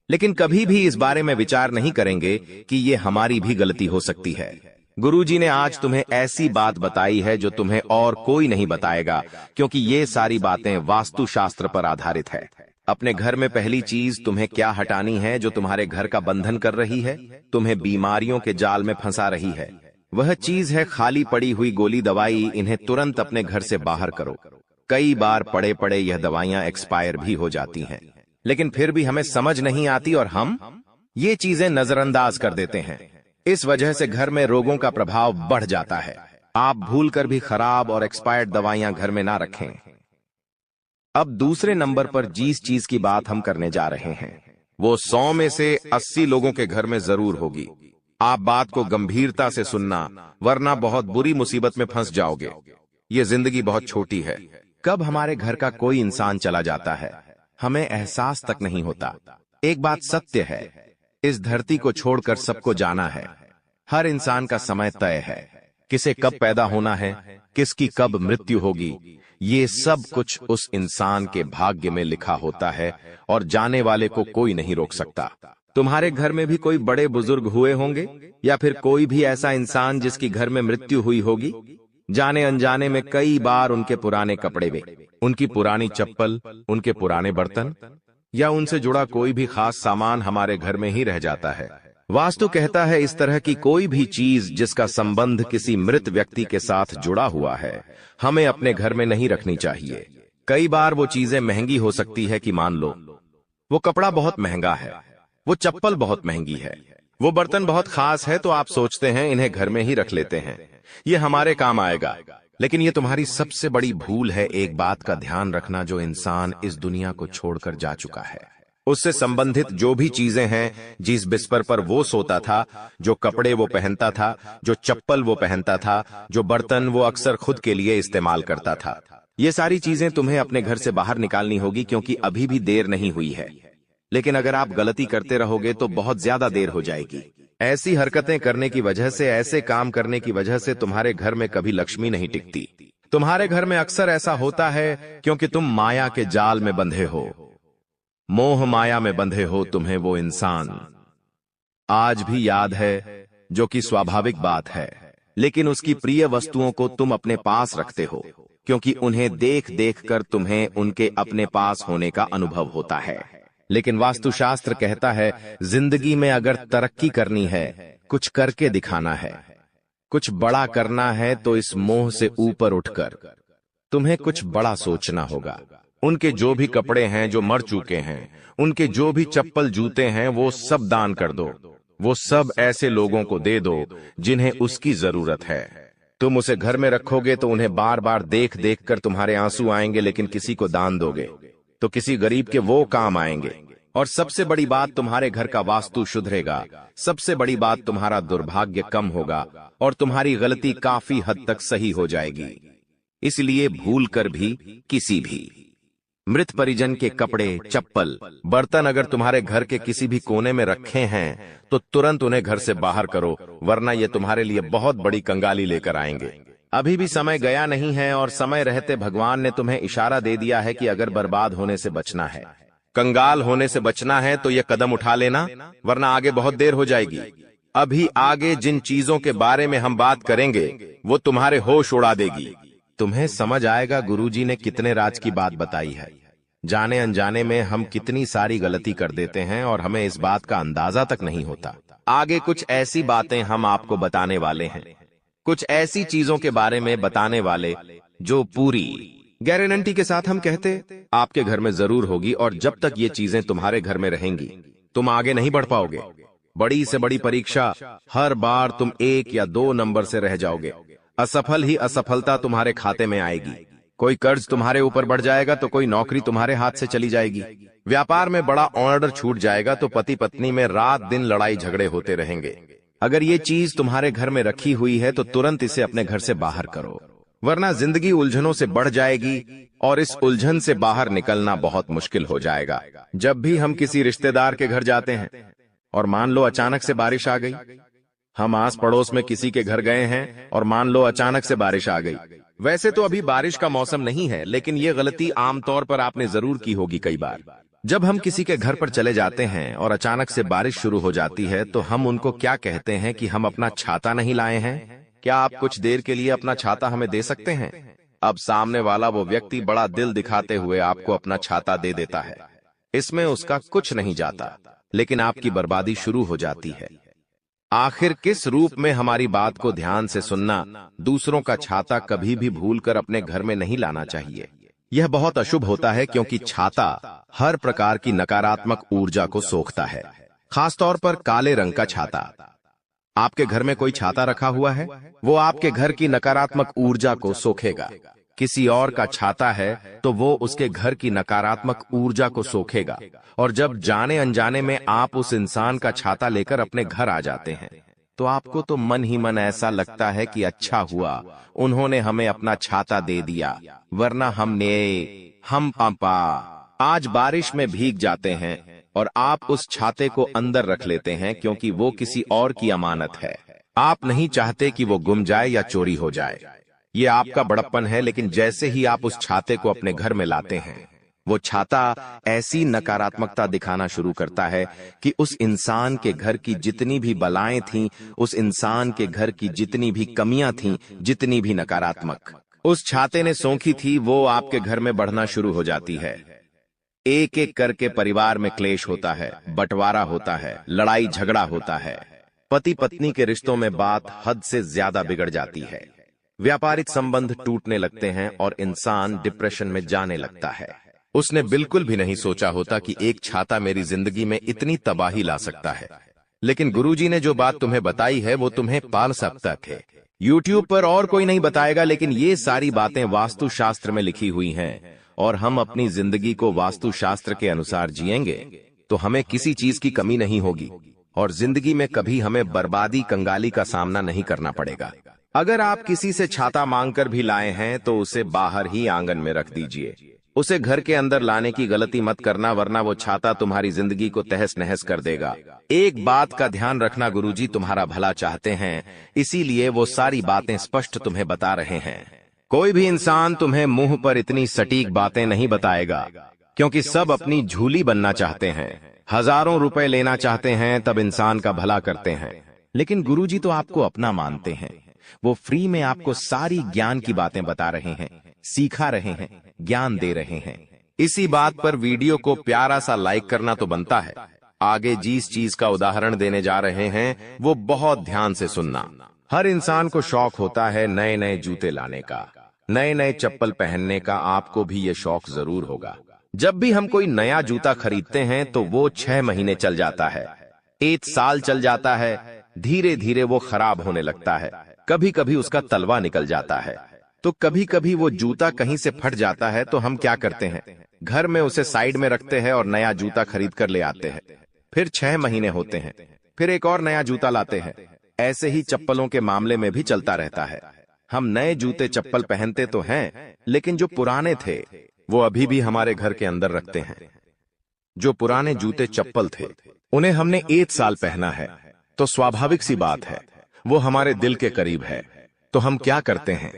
लेकिन कभी भी इस बारे में विचार नहीं करेंगे कि ये हमारी भी गलती हो सकती है। गुरुजी ने आज तुम्हें ऐसी बात बताई है जो तुम्हें और कोई नहीं बताएगा, क्योंकि ये सारी बातें वास्तुशास्त्र पर आधारित है। अपने घर में पहली चीज तुम्हें क्या हटानी है जो तुम्हारे घर का बंधन कर रही है, तुम्हें बीमारियों के जाल में फंसा रही है। वह चीज है खाली पड़ी हुई गोली दवाई। इन्हें तुरंत अपने घर से बाहर करो। कई बार पड़े पड़े यह दवाइयां एक्सपायर भी हो जाती हैं, लेकिन फिर भी हमें समझ नहीं आती और हम ये चीजें नजरअंदाज कर देते हैं। इस वजह से घर में रोगों का प्रभाव बढ़ जाता है। आप भूलकर भी खराब और एक्सपायर्ड दवाइयां घर में ना रखें। अब दूसरे नंबर पर जिस चीज की बात हम करने जा रहे हैं वो 100 में से 80 लोगों के घर में जरूर होगी। आप बात को गंभीरता से सुनना, वरना बहुत बुरी मुसीबत में फंस जाओगे। ये जिंदगी बहुत छोटी है। कब हमारे घर का कोई इंसान चला जाता है हमें एहसास तक नहीं होता। एक बात सत्य है, इस धरती को छोड़कर सबको जाना है। हर इंसान का समय तय है। किसे कब पैदा होना है, किसकी कब मृत्यु होगी, ये सब कुछ उस इंसान के भाग्य में लिखा होता है और जाने वाले को कोई नहीं रोक सकता। तुम्हारे घर में भी कोई बड़े बुजुर्ग हुए होंगे या फिर कोई भी ऐसा इंसान जिसकी घर में मृत्यु हुई होगी। जाने अनजाने में कई बार उनके पुराने कपड़े वे, उनकी पुरानी चप्पल, उनके पुराने बर्तन या उनसे जुड़ा कोई भी खास सामान हमारे घर में ही रह जाता है। वास्तु कहता है इस तरह की कोई भी चीज जिसका संबंध किसी मृत व्यक्ति के साथ जुड़ा हुआ है हमें अपने घर में नहीं रखनी चाहिए। कई बार वो चीजें महंगी हो सकती है कि मान लो वो कपड़ा बहुत महंगा है, वो चप्पल बहुत महंगी है, वो बर्तन बहुत खास है, तो आप सोचते हैं इन्हें घर में ही रख लेते हैं, ये हमारे काम आएगा। लेकिन ये तुम्हारी सबसे बड़ी भूल है। एक बात का ध्यान रखना, जो इंसान इस दुनिया को छोड़कर जा चुका है उससे संबंधित जो भी चीजें हैं, जिस बिस्तर पर वो सोता था, जो कपड़े वो पहनता था, जो चप्पल वो पहनता था, जो बर्तन वो अक्सर खुद के लिए इस्तेमाल करता था, ये सारी चीजें तुम्हें अपने घर से बाहर निकालनी होगी, क्योंकि अभी भी देर नहीं हुई है। लेकिन अगर आप गलती करते रहोगे तो बहुत ज्यादा देर हो जाएगी। ऐसी हरकतें करने की वजह से, ऐसे काम करने की वजह से तुम्हारे घर में कभी लक्ष्मी नहीं टिकती। तुम्हारे घर में अक्सर ऐसा होता है क्योंकि तुम माया के जाल में बंधे हो, मोह माया में बंधे हो। तुम्हें वो इंसान आज भी याद है, जो कि स्वाभाविक बात है, लेकिन उसकी प्रिय वस्तुओं को तुम अपने पास रखते हो क्योंकि उन्हें देख देख कर तुम्हें उनके अपने पास होने का अनुभव होता है। लेकिन वास्तुशास्त्र कहता है जिंदगी में अगर तरक्की करनी है, कुछ करके दिखाना है, कुछ बड़ा करना है, तो इस मोह से ऊपर उठकर तुम्हें कुछ बड़ा सोचना होगा। उनके जो भी कपड़े हैं जो मर चुके हैं, उनके जो भी चप्पल जूते हैं, वो सब दान कर दो। वो सब ऐसे लोगों को दे दो जिन्हें उसकी जरूरत है। तुम उसे घर में रखोगे तो उन्हें बार बार देख देख कर तुम्हारे आंसू आएंगे, लेकिन किसी को दान दोगे तो किसी गरीब के वो काम आएंगे। और सबसे बड़ी बात, तुम्हारे घर का वास्तु सुधरेगा। सबसे बड़ी बात, तुम्हारा दुर्भाग्य कम होगा और तुम्हारी गलती काफी हद तक सही हो जाएगी। इसलिए भूल कर भी किसी भी मृत परिजन के कपड़े, चप्पल, बर्तन अगर तुम्हारे घर के किसी भी कोने में रखे हैं तो तुरंत उन्हें घर से बाहर करो, वरना ये तुम्हारे लिए बहुत बड़ी कंगाली लेकर आएंगे। अभी भी समय गया नहीं है और समय रहते भगवान ने तुम्हें इशारा दे दिया है कि अगर बर्बाद होने से बचना है, कंगाल होने से बचना है, तो ये कदम उठा लेना, वरना आगे बहुत देर हो जाएगी। अभी आगे जिन चीजों के बारे में हम बात करेंगे वो तुम्हारे होश उड़ा देगी। तुम्हें समझ आएगा गुरुजी ने कितने राज की बात बताई है। जाने अनजाने में हम कितनी सारी गलती कर देते हैं और हमें इस बात का अंदाजा तक नहीं होता। आगे कुछ ऐसी बातें हम आपको बताने वाले हैं, कुछ ऐसी चीजों के बारे में बताने वाले जो पूरी गारंटी के साथ हम कहते आपके घर में जरूर होगी। और जब तक ये चीजें तुम्हारे घर में रहेंगी तुम आगे नहीं बढ़ पाओगे। बड़ी से बड़ी परीक्षा, हर बार तुम 1 या 2 नंबर से रह जाओगे। असफल ही असफलता तुम्हारे खाते में आएगी। कोई कर्ज तुम्हारे ऊपर बढ़ जाएगा तो कोई नौकरी तुम्हारे हाथ से चली जाएगी। व्यापार में बड़ा ऑर्डर छूट जाएगा तो पति पत्नी में रात दिन लड़ाई झगड़े होते रहेंगे। अगर ये चीज तुम्हारे घर में रखी हुई है तो तुरंत इसे अपने घर से बाहर करो, वरना जिंदगी उलझनों से बढ़ जाएगी और इस उलझन से बाहर निकलना बहुत मुश्किल हो जाएगा। जब भी हम किसी रिश्तेदार के घर जाते हैं और मान लो अचानक से बारिश आ गई, हम आस पड़ोस में किसी के घर गए हैं और मान लो अचानक से बारिश आ गई, वैसे तो अभी बारिश का मौसम नहीं है, लेकिन ये गलती आमतौर पर आपने जरूर की होगी कई बार। जब हम किसी के घर पर चले जाते हैं और अचानक से बारिश शुरू हो जाती है तो हम उनको क्या कहते हैं कि हम अपना छाता नहीं लाए हैं, क्या आप कुछ देर के लिए अपना छाता हमें दे सकते हैं? अब सामने वाला वो व्यक्ति बड़ा दिल दिखाते हुए आपको अपना छाता दे देता है। इसमें उसका कुछ नहीं जाता, लेकिन आपकी बर्बादी शुरू हो जाती है। आखिर किस रूप में हमारी बात को ध्यान से सुनना, दूसरों का छाता कभी भी भूलकर अपने घर में नहीं लाना चाहिए। यह बहुत अशुभ होता है क्योंकि छाता हर प्रकार की नकारात्मक ऊर्जा को सोखता है, खासतौर पर काले रंग का छाता। आपके घर में कोई छाता रखा हुआ है, वो आपके घर की नकारात्मक ऊर्जा को सोखेगा। किसी और का छाता है तो वो उसके घर की नकारात्मक ऊर्जा को सोखेगा, और जब जाने अनजाने में आप उस इंसान का छाता लेकर अपने घर आ जाते हैं तो आपको तो मन ही मन ऐसा लगता है कि अच्छा हुआ उन्होंने हमें अपना छाता दे दिया, वरना हम पापा आज बारिश में भीग जाते हैं। और आप उस छाते को अंदर रख लेते हैं क्योंकि वो किसी और की अमानत है। आप नहीं चाहते कि वो गुम जाए या चोरी हो जाए। ये आपका बड़प्पन है, लेकिन जैसे ही आप उस छाते को अपने घर में लाते हैं, वो छाता ऐसी नकारात्मकता दिखाना शुरू करता है कि उस इंसान के घर की जितनी भी बलाएं थीं, उस इंसान के घर की जितनी भी कमियां थीं, जितनी भी नकारात्मक उस छाते ने सोखी थी, वो आपके घर में बढ़ना शुरू हो जाती है। एक एक करके परिवार में क्लेश होता है, बंटवारा होता है, लड़ाई झगड़ा होता है। पति पत्नी के रिश्तों में बात हद से ज्यादा बिगड़ जाती है। व्यापारिक संबंध टूटने लगते हैं और इंसान डिप्रेशन में जाने लगता है। उसने बिल्कुल भी नहीं सोचा होता कि एक छाता मेरी जिंदगी में इतनी तबाही ला सकता है। लेकिन गुरुजी ने जो बात तुम्हें बताई है वो तुम्हें पाल सकता है। यूट्यूब पर और कोई नहीं बताएगा, लेकिन ये सारी बातें वास्तुशास्त्र में लिखी हुई हैं, और हम अपनी जिंदगी को वास्तुशास्त्र के अनुसार जिएंगे तो हमें किसी चीज की कमी नहीं होगी और जिंदगी में कभी हमें बर्बादी कंगाली का सामना नहीं करना पड़ेगा। अगर आप किसी से छाता मांगकर भी लाए हैं तो उसे बाहर ही आंगन में रख दीजिए। उसे घर के अंदर लाने की गलती मत करना, वरना वो छाता तुम्हारी जिंदगी को तहस नहस कर देगा। एक बात का ध्यान रखना, गुरुजी तुम्हारा भला चाहते हैं, इसीलिए वो सारी बातें स्पष्ट तुम्हें बता रहे हैं। कोई भी इंसान तुम्हें मुंह पर इतनी सटीक बातें नहीं बताएगा, क्योंकि सब अपनी झूली बनना चाहते हैं, हजारों रुपए लेना चाहते हैं, तब इंसान का भला करते हैं। लेकिन गुरुजी तो आपको अपना मानते हैं। वो फ्री में आपको सारी ज्ञान की बातें बता रहे हैं, सिखा रहे हैं, ज्ञान दे रहे हैं। इसी बात पर वीडियो को प्यारा सा लाइक करना तो बनता है। आगे जिस चीज का उदाहरण देने जा रहे हैं वो बहुत ध्यान से सुनना। हर इंसान को शौक होता है नए नए जूते लाने का, नए नए चप्पल पहनने का। आपको भी ये शौक जरूर होगा। जब भी हम कोई नया जूता खरीदते हैं तो वो 6 महीने चल जाता है, 1 साल चल जाता है, धीरे धीरे वो खराब होने लगता है। कभी कभी उसका तलवा निकल जाता है, तो कभी कभी वो जूता कहीं से फट जाता है। तो हम क्या करते हैं, घर में उसे साइड में रखते हैं और नया जूता खरीद कर ले आते हैं। फिर 6 महीने होते हैं, फिर एक और नया जूता लाते हैं। ऐसे ही चप्पलों के मामले में भी चलता रहता है। हम नए जूते चप्पल पहनते तो हैं, लेकिन जो पुराने थे वो अभी भी हमारे घर के अंदर रखते हैं। जो पुराने जूते चप्पल थे उन्हें हमने 1 साल पहना है, तो स्वाभाविक सी बात है वो हमारे दिल के करीब है। तो हम क्या करते हैं,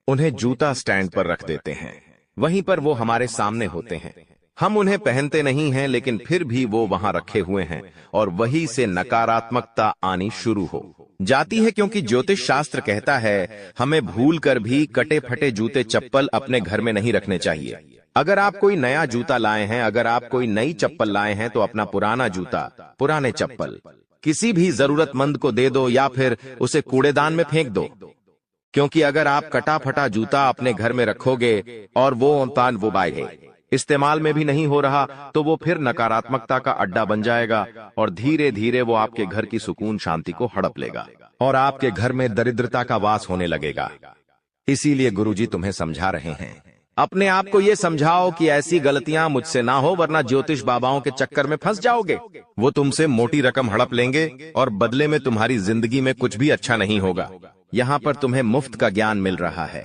उन्हें जूता स्टैंड पर रख देते हैं, वहीं पर वो हमारे सामने होते हैं। हम उन्हें पहनते नहीं हैं, लेकिन फिर भी वो वहां रखे हुए हैं और वहीं से नकारात्मकता आनी शुरू हो जाती है। क्योंकि ज्योतिष शास्त्र कहता है हमें भूल कर भी कटे फटे जूते चप्पल अपने घर में नहीं रखने चाहिए। अगर आप कोई नया जूता लाए हैं, अगर आप कोई नई चप्पल लाए हैं, तो अपना पुराना जूता, पुराने चप्पल किसी भी जरूरतमंद को दे दो या फिर उसे कूड़ेदान में फेंक दो। क्योंकि अगर आप कटा फटा जूता अपने घर में रखोगे और वो बाय इस्तेमाल में भी नहीं हो रहा, तो वो फिर नकारात्मकता का अड्डा बन जाएगा और धीरे धीरे वो आपके घर की सुकून शांति को हड़प लेगा और आपके घर में दरिद्रता का वास होने लगेगा। इसीलिए गुरुजी तुम्हें समझा रहे हैं, अपने आप को ये समझाओ कि ऐसी गलतियां मुझसे ना हो, वरना ज्योतिष बाबाओं के चक्कर में फंस जाओगे। वो तुमसे मोटी रकम हड़प लेंगे और बदले में तुम्हारी जिंदगी में कुछ भी अच्छा नहीं होगा। यहाँ पर तुम्हें मुफ्त का ज्ञान मिल रहा है,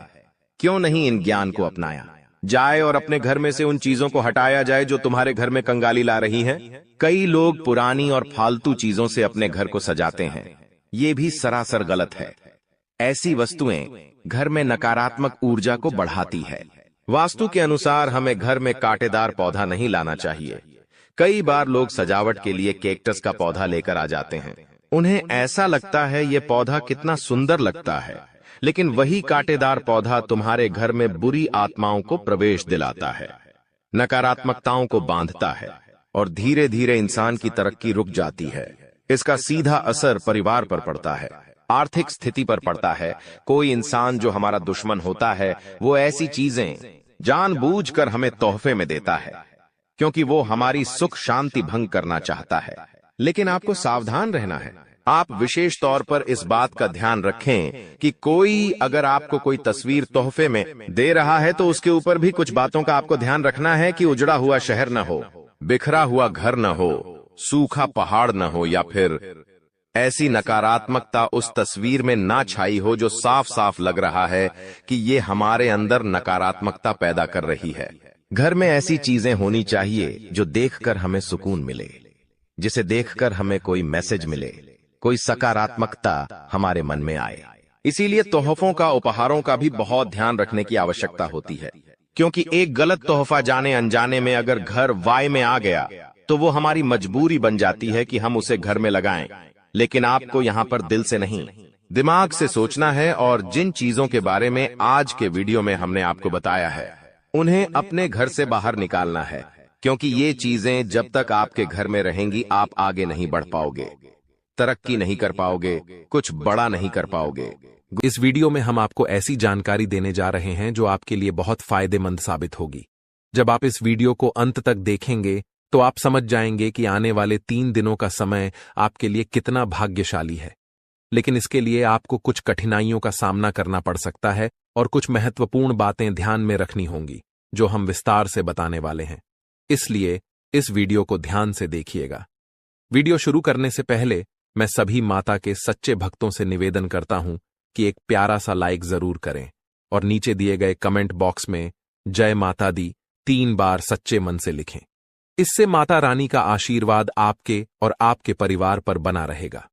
क्यों नहीं इन ज्ञान को अपनाया जाए और अपने घर में से उन चीजों को हटाया जाए जो तुम्हारे घर में कंगाली ला रही हैं। कई लोग पुरानी और फालतू चीजों से अपने घर को सजाते हैं, ये भी सरासर गलत है। ऐसी वस्तुएं घर में नकारात्मक ऊर्जा को बढ़ाती है। वास्तु के अनुसार हमें घर में कांटेदार पौधा नहीं लाना चाहिए। कई बार लोग सजावट के लिए कैक्टस का पौधा लेकर आ जाते हैं। उन्हें ऐसा लगता है ये पौधा कितना सुंदर लगता है, लेकिन वही कांटेदार पौधा तुम्हारे घर में बुरी आत्माओं को प्रवेश दिलाता है, नकारात्मकताओं को बांधता है और धीरे धीरे इंसान की तरक्की रुक जाती है। इसका सीधा असर परिवार पर पड़ता है, आर्थिक स्थिति पर पड़ता है। कोई इंसान जो हमारा दुश्मन होता है वो ऐसी चीजें जानबूझकर हमें तोहफे में देता है, क्योंकि वो हमारी सुख शांति भंग करना चाहता है। लेकिन आपको सावधान रहना है। आप विशेष तौर पर इस बात का ध्यान रखें कि कोई अगर आपको कोई तस्वीर तोहफे में दे रहा है तो उसके ऊपर भी कुछ बातों का आपको ध्यान रखना है कि उजड़ा हुआ शहर न हो, बिखरा हुआ घर न हो, सूखा पहाड़ न हो, या फिर ऐसी नकारात्मकता उस तस्वीर में ना छाई हो जो साफ साफ लग रहा है कि ये हमारे अंदर नकारात्मकता पैदा कर रही है। घर में ऐसी चीजें होनी चाहिए जो देखकर हमें सुकून मिले, जिसे देखकर हमें कोई मैसेज मिले, कोई सकारात्मकता हमारे मन में आए। इसीलिए तोहफों का, उपहारों का भी बहुत ध्यान रखने की आवश्यकता होती है, क्योंकि एक गलत तोहफा जाने अनजाने में अगर घर वाय में आ गया तो वो हमारी मजबूरी बन जाती है कि हम उसे घर में लगाएं। लेकिन आपको यहाँ पर दिल से नहीं, दिमाग से सोचना है और जिन चीजों के बारे में आज के वीडियो में हमने आपको बताया है उन्हें अपने घर से बाहर निकालना है, क्योंकि ये चीजें जब तक आपके घर में रहेंगी आप आगे नहीं बढ़ पाओगे, तरक्की नहीं कर पाओगे, कुछ बड़ा नहीं कर पाओगे।
इस वीडियो में हम आपको ऐसी जानकारी देने जा रहे हैं जो आपके लिए बहुत फायदेमंद साबित होगी। जब आप इस वीडियो को अंत तक देखेंगे तो आप समझ जाएंगे कि आने वाले 3 दिनों का समय आपके लिए कितना भाग्यशाली है। लेकिन इसके लिए आपको कुछ कठिनाइयों का सामना करना पड़ सकता है और कुछ महत्वपूर्ण बातें ध्यान में रखनी होंगी जो हम विस्तार से बताने वाले हैं। इसलिए इस वीडियो को ध्यान से देखिएगा। वीडियो शुरू करने से पहले मैं सभी माता के सच्चे भक्तों से निवेदन करता हूं कि एक प्यारा सा लाइक जरूर करें और नीचे दिए गए कमेंट बॉक्स में जय माता दी 3 बार सच्चे मन से लिखें। इससे माता रानी का आशीर्वाद आपके और आपके परिवार पर बना रहेगा।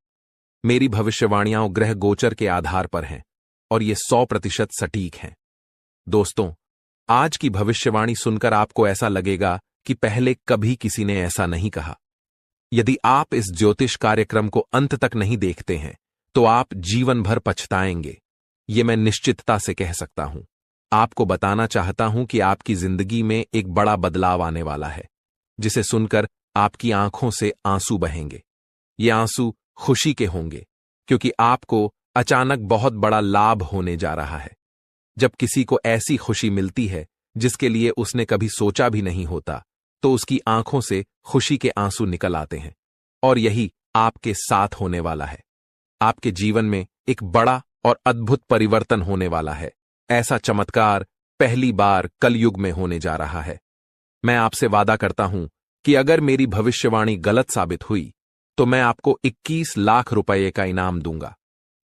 मेरी भविष्यवाणियां ग्रह गोचर के आधार पर हैं और ये 100% सटीक हैं। दोस्तों, आज की भविष्यवाणी सुनकर आपको ऐसा लगेगा कि पहले कभी किसी ने ऐसा नहीं कहा। यदि आप इस ज्योतिष कार्यक्रम को अंत तक नहीं देखते हैं तो आप जीवन भर पछताएंगे, ये मैं निश्चितता से कह सकता हूं। आपको बताना चाहता हूं कि आपकी जिंदगी में एक बड़ा बदलाव आने वाला है, जिसे सुनकर आपकी आंखों से आंसू बहेंगे। ये आंसू खुशी के होंगे, क्योंकि आपको अचानक बहुत बड़ा लाभ होने जा रहा है। जब किसी को ऐसी खुशी मिलती है जिसके लिए उसने कभी सोचा भी नहीं होता, तो उसकी आंखों से खुशी के आंसू निकल आते हैं। और यही आपके साथ होने वाला है। आपके जीवन में एक बड़ा और अद्भुत परिवर्तन होने वाला है। ऐसा चमत्कार पहली बार कलयुग में होने जा रहा है। मैं आपसे वादा करता हूं कि अगर मेरी भविष्यवाणी गलत साबित हुई तो मैं आपको 21 लाख रुपए का इनाम दूंगा।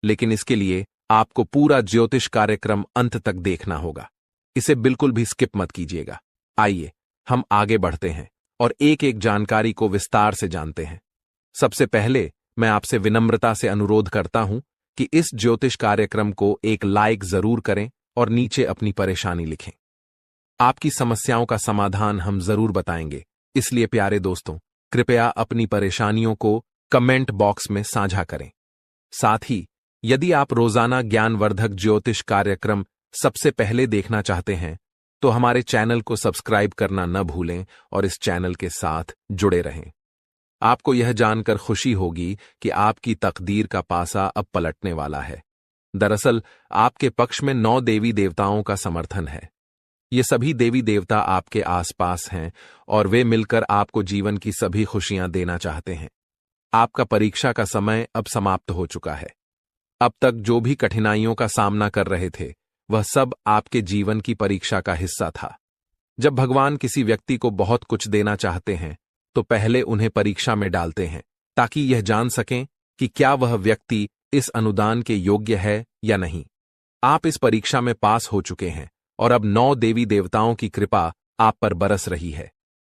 लेकिन इसके लिए आपको पूरा ज्योतिष कार्यक्रम अंत तक देखना होगा। इसे बिल्कुल भी स्किप मत कीजिएगा। आइए हम आगे बढ़ते हैं और एक एक जानकारी को विस्तार से जानते हैं। सबसे पहले मैं आपसे विनम्रता से अनुरोध करता हूं कि इस ज्योतिष कार्यक्रम को एक लाइक जरूर करें और नीचे अपनी परेशानी लिखें। आपकी समस्याओं का समाधान हम जरूर बताएंगे, इसलिए प्यारे दोस्तों, कृपया अपनी परेशानियों को कमेंट बॉक्स में साझा करें। साथ ही यदि आप रोजाना ज्ञानवर्धक ज्योतिष कार्यक्रम सबसे पहले देखना चाहते हैं तो हमारे चैनल को सब्सक्राइब करना न भूलें और इस चैनल के साथ जुड़े रहें। आपको यह जानकर खुशी होगी कि आपकी तकदीर का पासा अब पलटने वाला है। दरअसल आपके पक्ष में 9 देवी देवताओं का समर्थन है। ये सभी देवी देवता आपके आसपास हैं और वे मिलकर आपको जीवन की सभी खुशियां देना चाहते हैं। आपका परीक्षा का समय अब समाप्त हो चुका है। अब तक जो भी कठिनाइयों का सामना कर रहे थे वह सब आपके जीवन की परीक्षा का हिस्सा था। जब भगवान किसी व्यक्ति को बहुत कुछ देना चाहते हैं तो पहले उन्हें परीक्षा में डालते हैं, ताकि यह जान सकें कि क्या वह व्यक्ति इस अनुदान के योग्य है या नहीं। आप इस परीक्षा में पास हो चुके हैं और अब 9 देवी देवताओं की कृपा आप पर बरस रही है।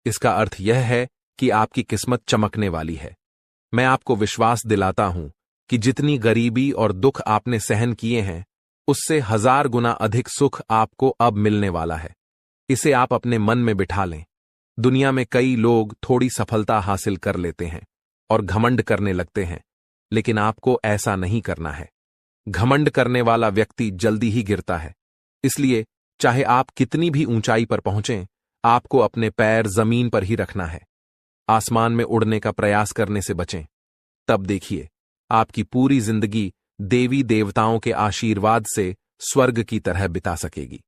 इसका अर्थ यह है कि आपकी किस्मत चमकने वाली है। मैं आपको विश्वास दिलाता हूं कि जितनी गरीबी और दुख आपने सहन किए हैं, उससे 1000 गुना अधिक सुख आपको अब मिलने वाला है। इसे आप अपने मन में बिठा लें। दुनिया में कई लोग थोड़ी सफलता हासिल कर लेते हैं और घमंड करने लगते हैं, लेकिन आपको ऐसा नहीं करना है। घमंड करने वाला व्यक्ति जल्दी ही गिरता है। इसलिए चाहे आप कितनी भी ऊंचाई पर पहुंचें, आपको अपने पैर जमीन पर ही रखना है। आसमान में उड़ने का प्रयास करने से बचें। तब देखिए, आपकी पूरी जिंदगी देवी देवताओं के आशीर्वाद से स्वर्ग की तरह बिता सकेगी।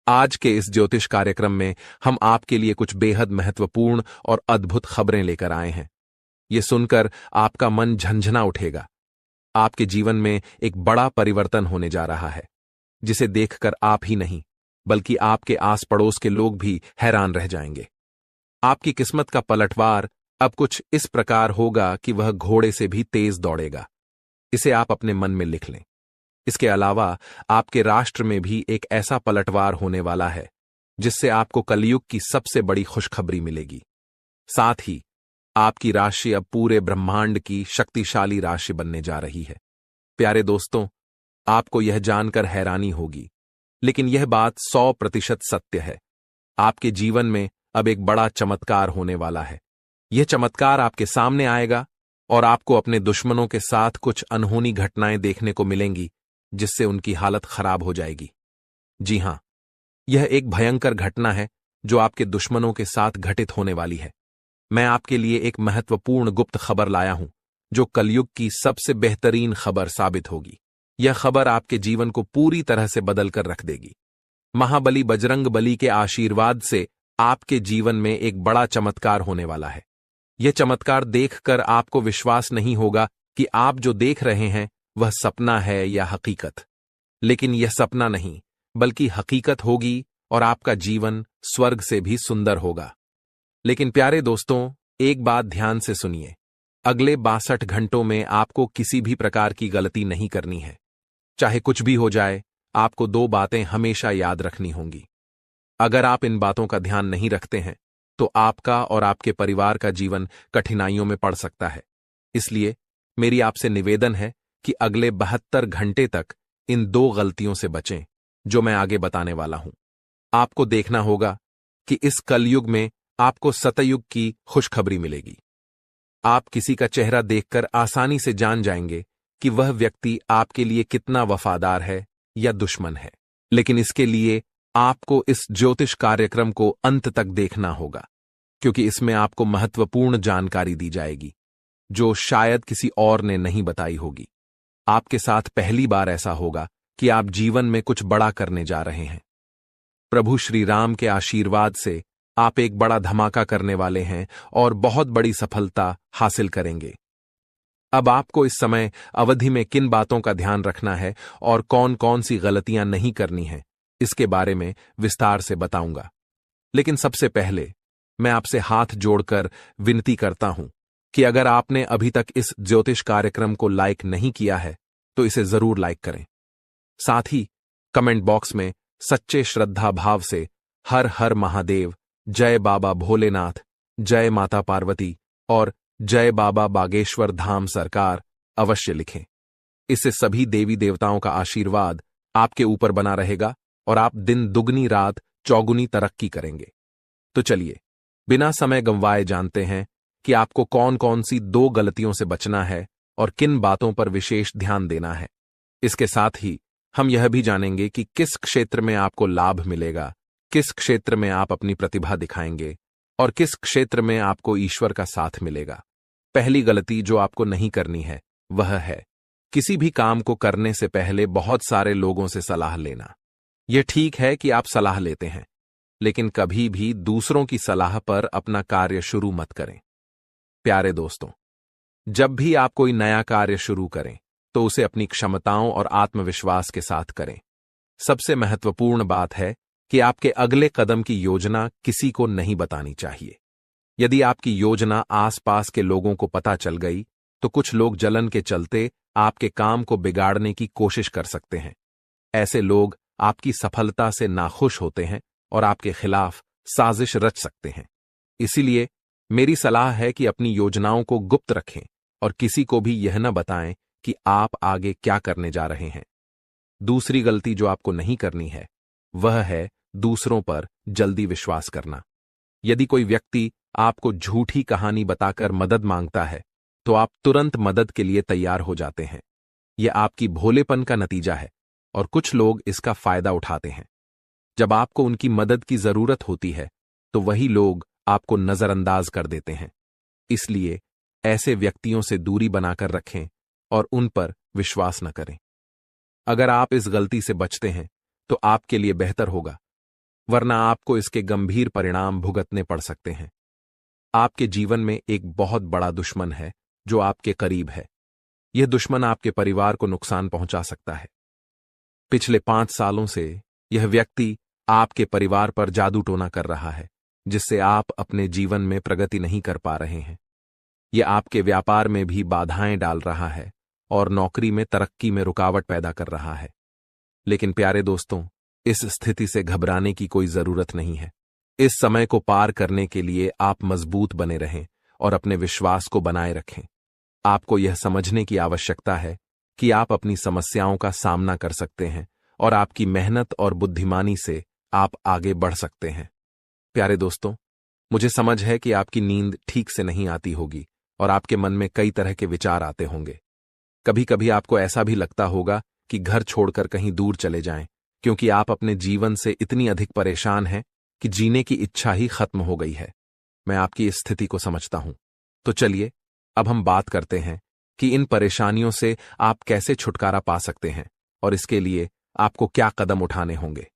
आज के इस ज्योतिष कार्यक्रम में हम आपके लिए कुछ बेहद महत्वपूर्ण और अद्भुत खबरें लेकर आए हैं। ये सुनकर आपका मन झंझना उठेगा। आपके जीवन में एक बड़ा परिवर्तन होने जा रहा है, जिसे देखकर आप ही नहीं, बल्कि आपके आस पड़ोस के लोग भी हैरान रह जाएंगे। आपकी किस्मत का पलटवार अब कुछ इस प्रकार होगा कि वह घोड़े से भी तेज दौड़ेगा। इसे आप अपने मन में लिख लें। इसके अलावा आपके राष्ट्र में भी एक ऐसा पलटवार होने वाला है, जिससे आपको कलयुग की सबसे बड़ी खुशखबरी मिलेगी। साथ ही आपकी राशि अब पूरे ब्रह्मांड की शक्तिशाली राशि बनने जा रही है। प्यारे दोस्तों, आपको यह जानकर हैरानी होगी, लेकिन यह बात 100% सत्य है। आपके जीवन में अब एक बड़ा चमत्कार होने वाला है। यह चमत्कार आपके सामने आएगा और आपको अपने दुश्मनों के साथ कुछ अनहोनी घटनाएं देखने को मिलेंगी, जिससे उनकी हालत खराब हो जाएगी। जी हां, यह एक भयंकर घटना है जो आपके दुश्मनों के साथ घटित होने वाली है। मैं आपके लिए एक महत्वपूर्ण गुप्त खबर लाया हूं, जो कलयुग की सबसे बेहतरीन खबर साबित होगी। यह खबर आपके जीवन को पूरी तरह से बदल कर रख देगी। महाबली बजरंग बली के आशीर्वाद से आपके जीवन में एक बड़ा चमत्कार होने वाला है। यह चमत्कार देखकर आपको विश्वास नहीं होगा कि आप जो देख रहे हैं वह सपना है या हकीकत। लेकिन यह सपना नहीं, बल्कि हकीकत होगी और आपका जीवन स्वर्ग से भी सुंदर होगा। लेकिन प्यारे दोस्तों, एक बात ध्यान से सुनिए। अगले 62 घंटों में आपको किसी भी प्रकार की गलती नहीं करनी है। चाहे कुछ भी हो जाए, आपको 2 बातें हमेशा याद रखनी होंगी। अगर आप इन बातों का ध्यान नहीं रखते हैं, तो आपका और आपके परिवार का जीवन कठिनाइयों में पड़ सकता है। इसलिए मेरी आपसे निवेदन है कि अगले 72 घंटे तक इन 2 गलतियों से बचें, जो मैं आगे बताने वाला हूं। आपको देखना होगा कि इस कलयुग में आपको सतयुग की खुशखबरी मिलेगी। आप किसी का चेहरा देखकर आसानी से जान जाएंगे कि वह व्यक्ति आपके लिए कितना वफादार है या दुश्मन है। लेकिन इसके लिए आपको इस ज्योतिष कार्यक्रम को अंत तक देखना होगा, क्योंकि इसमें आपको महत्वपूर्ण जानकारी दी जाएगी, जो शायद किसी और ने नहीं बताई होगी। आपके साथ पहली बार ऐसा होगा कि आप जीवन में कुछ बड़ा करने जा रहे हैं। प्रभु श्री राम के आशीर्वाद से आप एक बड़ा धमाका करने वाले हैं और बहुत बड़ी सफलता हासिल करेंगे। अब आपको इस समय अवधि में किन बातों का ध्यान रखना है और कौन कौन सी गलतियां नहीं करनी है, इसके बारे में विस्तार से बताऊंगा। लेकिन सबसे पहले मैं आपसे हाथ जोड़कर विनती करता हूं कि अगर आपने अभी तक इस ज्योतिष कार्यक्रम को लाइक नहीं किया है, तो इसे जरूर लाइक करें। साथ ही कमेंट बॉक्स में सच्चे श्रद्धा भाव से हर हर महादेव, जय बाबा भोलेनाथ, जय माता पार्वती और जय बाबा बागेश्वर धाम सरकार अवश्य लिखें। इससे सभी देवी देवताओं का आशीर्वाद आपके ऊपर बना रहेगा और आप दिन दुगनी रात चौगुनी तरक्की करेंगे। तो चलिए, बिना समय गंवाए जानते हैं कि आपको कौन कौन सी 2 गलतियों से बचना है और किन बातों पर विशेष ध्यान देना है। इसके साथ ही हम यह भी जानेंगे कि किस क्षेत्र में आपको लाभ मिलेगा, किस क्षेत्र में आप अपनी प्रतिभा दिखाएंगे और किस क्षेत्र में आपको ईश्वर का साथ मिलेगा। पहली गलती जो आपको नहीं करनी है वह है किसी भी काम को करने से पहले बहुत सारे लोगों से सलाह लेना। यह ठीक है कि आप सलाह लेते हैं, लेकिन कभी भी दूसरों की सलाह पर अपना कार्य शुरू मत करें। प्यारे दोस्तों, जब भी आप कोई नया कार्य शुरू करें तो उसे अपनी क्षमताओं और आत्मविश्वास के साथ करें। सबसे महत्वपूर्ण बात है कि आपके अगले कदम की योजना किसी को नहीं बतानी चाहिए। यदि आपकी योजना आसपास के लोगों को पता चल गई, तो कुछ लोग जलन के चलते आपके काम को बिगाड़ने की कोशिश कर सकते हैं। ऐसे लोग आपकी सफलता से नाखुश होते हैं और आपके खिलाफ साजिश रच सकते हैं। इसीलिए मेरी सलाह है कि अपनी योजनाओं को गुप्त रखें और किसी को भी यह न बताएं कि आप आगे क्या करने जा रहे हैं। दूसरी गलती जो आपको नहीं करनी है वह है दूसरों पर जल्दी विश्वास करना। यदि कोई व्यक्ति आपको झूठी कहानी बताकर मदद मांगता है तो आप तुरंत मदद के लिए तैयार हो जाते हैं। यह आपकी भोलेपन का नतीजा है और कुछ लोग इसका फायदा उठाते हैं। जब आपको उनकी मदद की जरूरत होती है तो वही लोग आपको नजरअंदाज कर देते हैं। इसलिए ऐसे व्यक्तियों से दूरी बनाकर रखें और उन पर विश्वास न करें। अगर आप इस गलती से बचते हैं तो आपके लिए बेहतर होगा, वरना आपको इसके गंभीर परिणाम भुगतने पड़ सकते हैं। आपके जीवन में एक बहुत बड़ा दुश्मन है जो आपके करीब है। यह दुश्मन आपके परिवार को नुकसान पहुंचा सकता है। पिछले 5 सालों से यह व्यक्ति आपके परिवार पर जादू टोना कर रहा है, जिससे आप अपने जीवन में प्रगति नहीं कर पा रहे हैं। यह आपके व्यापार में भी बाधाएं डाल रहा है और नौकरी में तरक्की में रुकावट पैदा कर रहा है। लेकिन प्यारे दोस्तों, इस स्थिति से घबराने की कोई जरूरत नहीं है। इस समय को पार करने के लिए आप मजबूत बने रहें और अपने विश्वास को बनाए रखें। आपको यह समझने की आवश्यकता है कि आप अपनी समस्याओं का सामना कर सकते हैं और आपकी मेहनत और बुद्धिमानी से आप आगे बढ़ सकते हैं। प्यारे दोस्तों, मुझे समझ है कि आपकी नींद ठीक से नहीं आती होगी और आपके मन में कई तरह के विचार आते होंगे। कभी कभी आपको ऐसा भी लगता होगा कि घर छोड़कर कहीं दूर चले जाएं, क्योंकि आप अपने जीवन से इतनी अधिक परेशान हैं कि जीने की इच्छा ही खत्म हो गई है। मैं आपकी इस स्थिति को समझता हूं। तो चलिए अब हम बात करते हैं कि इन परेशानियों से आप कैसे छुटकारा पा सकते हैं और इसके लिए आपको क्या कदम उठाने होंगे।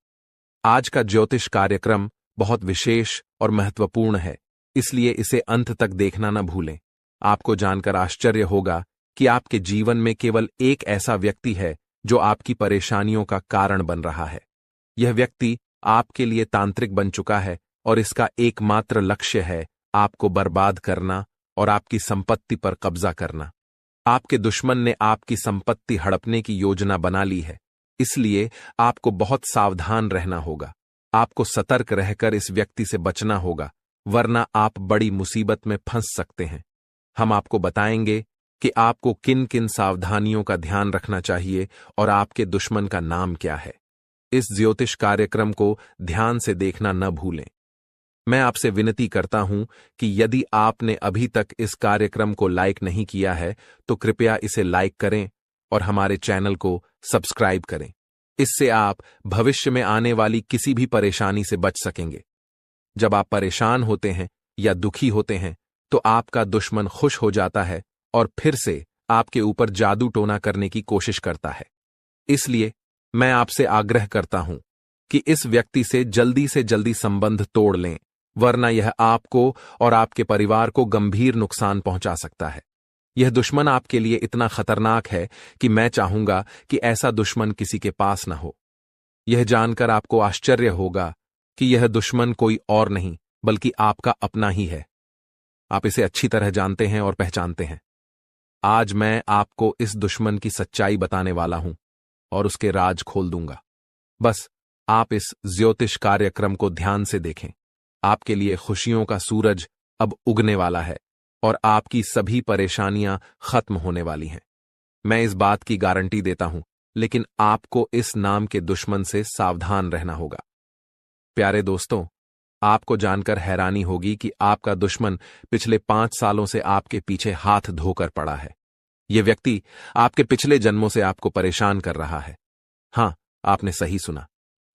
आज का ज्योतिष कार्यक्रम बहुत विशेष और महत्वपूर्ण है, इसलिए इसे अंत तक देखना न भूलें। आपको जानकर आश्चर्य होगा कि आपके जीवन में केवल एक ऐसा व्यक्ति है जो आपकी परेशानियों का कारण बन रहा है। यह व्यक्ति आपके लिए तांत्रिक बन चुका है और इसका एकमात्र लक्ष्य है आपको बर्बाद करना और आपकी संपत्ति पर कब्जा करना। आपके दुश्मन ने आपकी संपत्ति हड़पने की योजना बना ली है, इसलिए आपको बहुत सावधान रहना होगा। आपको सतर्क रहकर इस व्यक्ति से बचना होगा, वरना आप बड़ी मुसीबत में फंस सकते हैं। हम आपको बताएंगे कि आपको किन किन सावधानियों का ध्यान रखना चाहिए और आपके दुश्मन का नाम क्या है। इस ज्योतिष कार्यक्रम को ध्यान से देखना न भूलें। मैं आपसे विनती करता हूं कि यदि आपने अभी तक इस कार्यक्रम को लाइक नहीं किया है तो कृपया इसे लाइक करें और हमारे चैनल को सब्सक्राइब करें। इससे आप भविष्य में आने वाली किसी भी परेशानी से बच सकेंगे। जब आप परेशान होते हैं या दुखी होते हैं तो आपका दुश्मन खुश हो जाता है और फिर से आपके ऊपर जादू टोना करने की कोशिश करता है। इसलिए मैं आपसे आग्रह करता हूं कि इस व्यक्ति से जल्दी संबंध तोड़ लें, वरना यह आपको और आपके परिवार को गंभीर नुकसान पहुंचा सकता है। यह दुश्मन आपके लिए इतना खतरनाक है कि मैं चाहूंगा कि ऐसा दुश्मन किसी के पास न हो। यह जानकर आपको आश्चर्य होगा कि यह दुश्मन कोई और नहीं बल्कि आपका अपना ही है। आप इसे अच्छी तरह जानते हैं और पहचानते हैं। आज मैं आपको इस दुश्मन की सच्चाई बताने वाला हूं और उसके राज खोल दूंगा। बस आप इस ज्योतिष कार्यक्रम को ध्यान से देखें। आपके लिए खुशियों का सूरज अब उगने वाला है और आपकी सभी परेशानियां खत्म होने वाली हैं। मैं इस बात की गारंटी देता हूं, लेकिन आपको इस नाम के दुश्मन से सावधान रहना होगा। प्यारे दोस्तों, आपको जानकर हैरानी होगी कि आपका दुश्मन पिछले 5 सालों से आपके पीछे हाथ धोकर पड़ा है। यह व्यक्ति आपके पिछले जन्मों से आपको परेशान कर रहा है। हां, आपने सही सुना।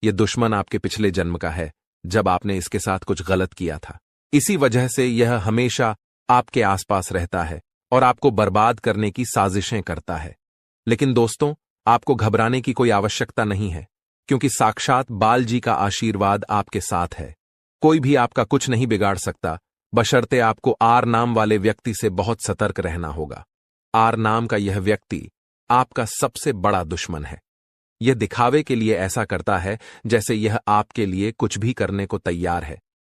यह दुश्मन आपके पिछले जन्म का है, जब आपने इसके साथ कुछ गलत किया था। इसी वजह से यह हमेशा आपके आसपास रहता है और आपको बर्बाद करने की साजिशें करता है। लेकिन दोस्तों, आपको घबराने की कोई आवश्यकता नहीं है, क्योंकि साक्षात बाल जी का आशीर्वाद आपके साथ है। कोई भी आपका कुछ नहीं बिगाड़ सकता, बशर्ते आपको आर नाम वाले व्यक्ति से बहुत सतर्क रहना होगा। आर नाम का यह व्यक्ति आपका सबसे बड़ा दुश्मन है। यह दिखावे के लिए ऐसा करता है जैसे यह आपके लिए कुछ भी करने को तैयार है,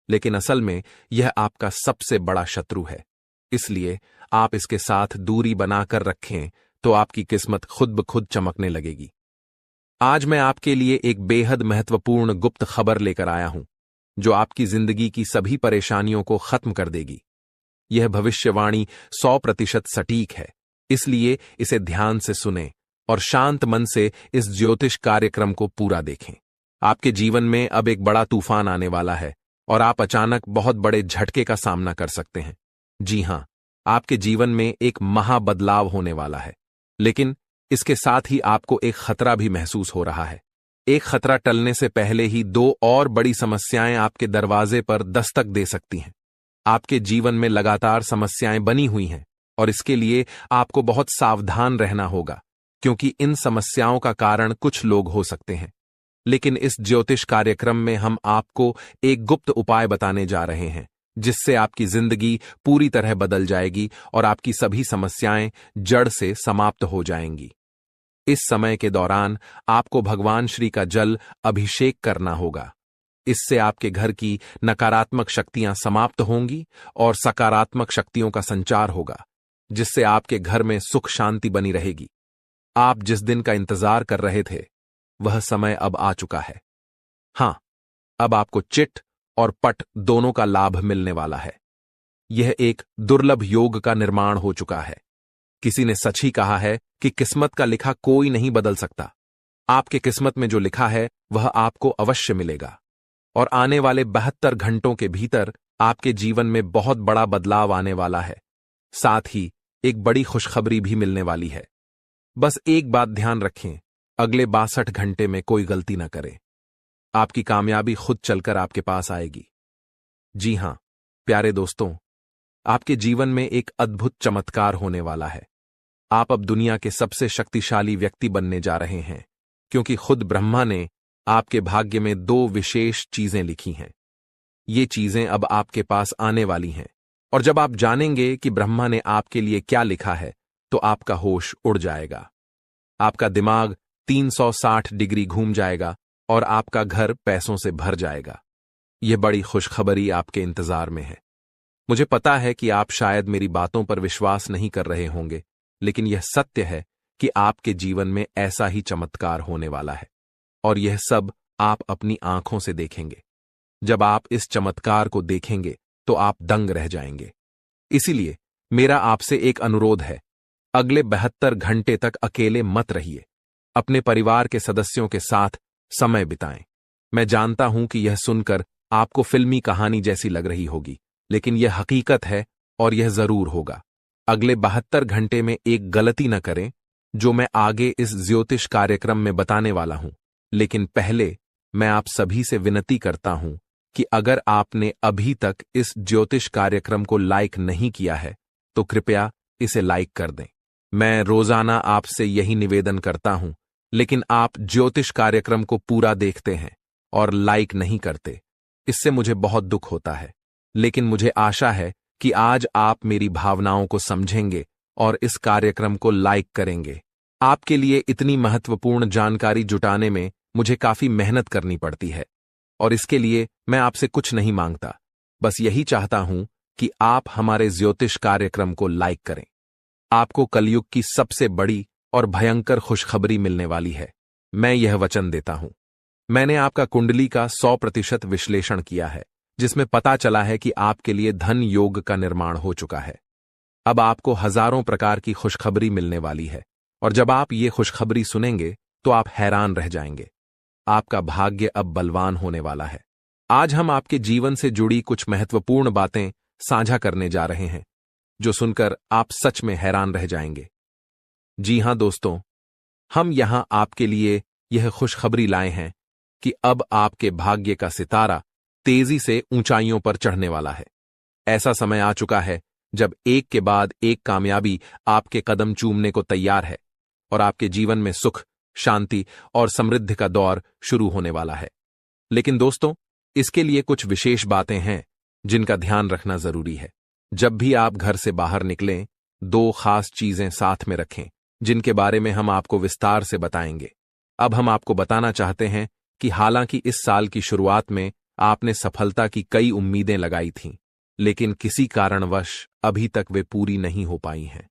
लेकिन असल में यह आपका सबसे बड़ा शत्रु है। इसलिए आप इसके साथ दूरी बनाकर रखें तो आपकी किस्मत खुद ब खुद चमकने लगेगी। आज मैं आपके लिए एक बेहद महत्वपूर्ण गुप्त खबर लेकर आया हूं, जो आपकी जिंदगी की सभी परेशानियों को खत्म कर देगी। यह भविष्यवाणी 100% सटीक है इसलिए इसे ध्यान से सुनें और शांत मन से इस ज्योतिष कार्यक्रम को पूरा देखें। आपके जीवन में अब एक बड़ा तूफान आने वाला है और आप अचानक बहुत बड़े झटके का सामना कर सकते हैं। जी हां, आपके जीवन में एक महाबदलाव होने वाला है, लेकिन इसके साथ ही आपको एक खतरा भी महसूस हो रहा है। एक खतरा टलने से पहले ही दो और बड़ी समस्याएं आपके दरवाजे पर दस्तक दे सकती हैं। आपके जीवन में लगातार समस्याएं बनी हुई हैं और इसके लिए आपको बहुत सावधान रहना होगा, क्योंकि इन समस्याओं का कारण कुछ लोग हो सकते हैं। लेकिन इस ज्योतिष कार्यक्रम में हम आपको एक गुप्त उपाय बताने जा रहे हैं, जिससे आपकी जिंदगी पूरी तरह बदल जाएगी और आपकी सभी समस्याएं जड़ से समाप्त हो जाएंगी। इस समय के दौरान आपको भगवान श्री का जल अभिषेक करना होगा। इससे आपके घर की नकारात्मक शक्तियां समाप्त होंगी और सकारात्मक शक्तियों का संचार होगा, जिससे आपके घर में सुख शांति बनी रहेगी। आप जिस दिन का इंतजार कर रहे थे, वह समय अब आ चुका है। हां, अब आपको चिट और पट दोनों का लाभ मिलने वाला है। यह एक दुर्लभ योग का निर्माण हो चुका है। किसी ने सच ही कहा है कि किस्मत का लिखा कोई नहीं बदल सकता। आपके किस्मत में जो लिखा है वह आपको अवश्य मिलेगा और आने वाले 72 घंटों के भीतर आपके जीवन में बहुत बड़ा बदलाव आने वाला है। साथ ही एक बड़ी खुशखबरी भी मिलने वाली है। बस एक बात ध्यान रखें, अगले 62 घंटे में कोई गलती न करें। आपकी कामयाबी खुद चलकर आपके पास आएगी। जी हां, प्यारे दोस्तों, आपके जीवन में एक अद्भुत चमत्कार होने वाला है। आप अब दुनिया के सबसे शक्तिशाली व्यक्ति बनने जा रहे हैं, क्योंकि खुद ब्रह्मा ने आपके भाग्य में 2 विशेष चीजें लिखी हैं। ये चीजें अब आपके पास आने वाली हैं, और जब आप जानेंगे कि ब्रह्मा ने आपके लिए क्या लिखा है, तो आपका होश उड़ जाएगा। आपका दिमाग 360 डिग्री घूम जाएगा और आपका घर पैसों से भर जाएगा। यह बड़ी खुशखबरी आपके इंतजार में है। मुझे पता है कि आप शायद मेरी बातों पर विश्वास नहीं कर रहे होंगे, लेकिन यह सत्य है कि आपके जीवन में ऐसा ही चमत्कार होने वाला है, और यह सब आप अपनी आंखों से देखेंगे। जब आप इस चमत्कार को देखेंगे तो आप दंग रह जाएंगे। इसीलिए मेरा आपसे एक अनुरोध है, अगले 72 घंटे तक अकेले मत रहिए। अपने परिवार के सदस्यों के साथ समय बिताएं। मैं जानता हूं कि यह सुनकर आपको फिल्मी कहानी जैसी लग रही होगी, लेकिन यह हकीकत है और यह जरूर होगा। अगले 72 घंटे में एक गलती न करें, जो मैं आगे इस ज्योतिष कार्यक्रम में बताने वाला हूं। लेकिन पहले मैं आप सभी से विनती करता हूं कि अगर आपने अभी तक इस ज्योतिष कार्यक्रम को लाइक नहीं किया है, तो कृपया इसे लाइक कर दें। मैं रोजाना आपसे यही निवेदन करता हूं, लेकिन आप ज्योतिष कार्यक्रम को पूरा देखते हैं और लाइक नहीं करते। इससे मुझे बहुत दुख होता है, लेकिन मुझे आशा है कि आज आप मेरी भावनाओं को समझेंगे और इस कार्यक्रम को लाइक करेंगे। आपके लिए इतनी महत्वपूर्ण जानकारी जुटाने में मुझे काफी मेहनत करनी पड़ती है, और इसके लिए मैं आपसे कुछ नहीं मांगता, बस यही चाहता हूं कि आप हमारे ज्योतिष कार्यक्रम को लाइक करें। आपको कलयुग की सबसे बड़ी और भयंकर खुशखबरी मिलने वाली है। मैं यह वचन देता हूं। मैंने आपका कुंडली का 100% विश्लेषण किया है, जिसमें पता चला है कि आपके लिए धन योग का निर्माण हो चुका है। अब आपको हजारों प्रकार की खुशखबरी मिलने वाली है, और जब आप ये खुशखबरी सुनेंगे तो आप हैरान रह जाएंगे। आपका भाग्य अब बलवान होने वाला है। आज हम आपके जीवन से जुड़ी कुछ महत्वपूर्ण बातें साझा करने जा रहे हैं, जो सुनकर आप सच में हैरान रह जाएंगे। जी हां दोस्तों, हम यहां आपके लिए यह खुशखबरी लाए हैं कि अब आपके भाग्य का सितारा तेजी से ऊंचाइयों पर चढ़ने वाला है। ऐसा समय आ चुका है जब एक के बाद एक कामयाबी आपके कदम चूमने को तैयार है, और आपके जीवन में सुख, शांति और समृद्धि का दौर शुरू होने वाला है। लेकिन दोस्तों, इसके लिए कुछ विशेष बातें हैं जिनका ध्यान रखना जरूरी है। जब भी आप घर से बाहर निकलें, 2 खास चीजें साथ में रखें, जिनके बारे में हम आपको विस्तार से बताएंगे। अब हम आपको बताना चाहते हैं कि हालांकि इस साल की शुरुआत में आपने सफलता की कई उम्मीदें लगाई थीं, लेकिन किसी कारणवश अभी तक वे पूरी नहीं हो पाई हैं।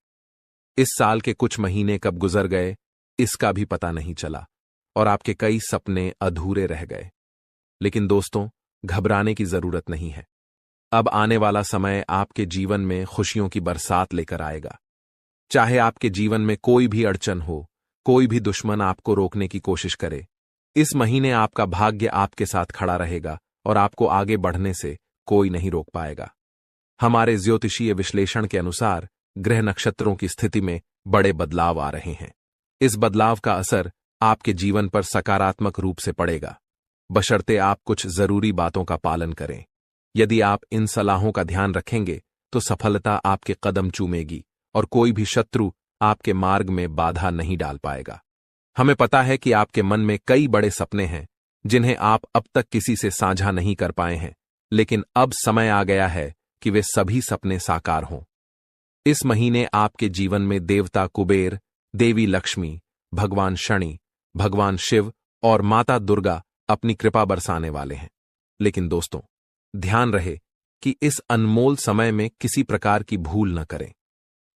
इस साल के कुछ महीने कब गुजर गए, इसका भी पता नहीं चला, और आपके कई सपने अधूरे रह गए। लेकिन दोस्तों, घबराने की जरूरत नहीं है। अब आने वाला समय आपके जीवन में खुशियों की बरसात लेकर आएगा। चाहे आपके जीवन में कोई भी अड़चन हो, कोई भी दुश्मन आपको रोकने की कोशिश करे, इस महीने आपका भाग्य आपके साथ खड़ा रहेगा और आपको आगे बढ़ने से कोई नहीं रोक पाएगा। हमारे ज्योतिषीय विश्लेषण के अनुसार ग्रह नक्षत्रों की स्थिति में बड़े बदलाव आ रहे हैं। इस बदलाव का असर आपके जीवन पर सकारात्मक रूप से पड़ेगा, बशर्ते आप कुछ जरूरी बातों का पालन करें। यदि आप इन सलाहों का ध्यान रखेंगे तो सफलता आपके कदम चूमेगी और कोई भी शत्रु आपके मार्ग में बाधा नहीं डाल पाएगा। हमें पता है कि आपके मन में कई बड़े सपने हैं जिन्हें आप अब तक किसी से साझा नहीं कर पाए हैं, लेकिन अब समय आ गया है कि वे सभी सपने साकार हों। इस महीने आपके जीवन में देवता कुबेर, देवी लक्ष्मी, भगवान शनि, भगवान शिव और माता दुर्गा अपनी कृपा बरसाने वाले हैं। लेकिन दोस्तों, ध्यान रहे कि इस अनमोल समय में किसी प्रकार की भूल न करें।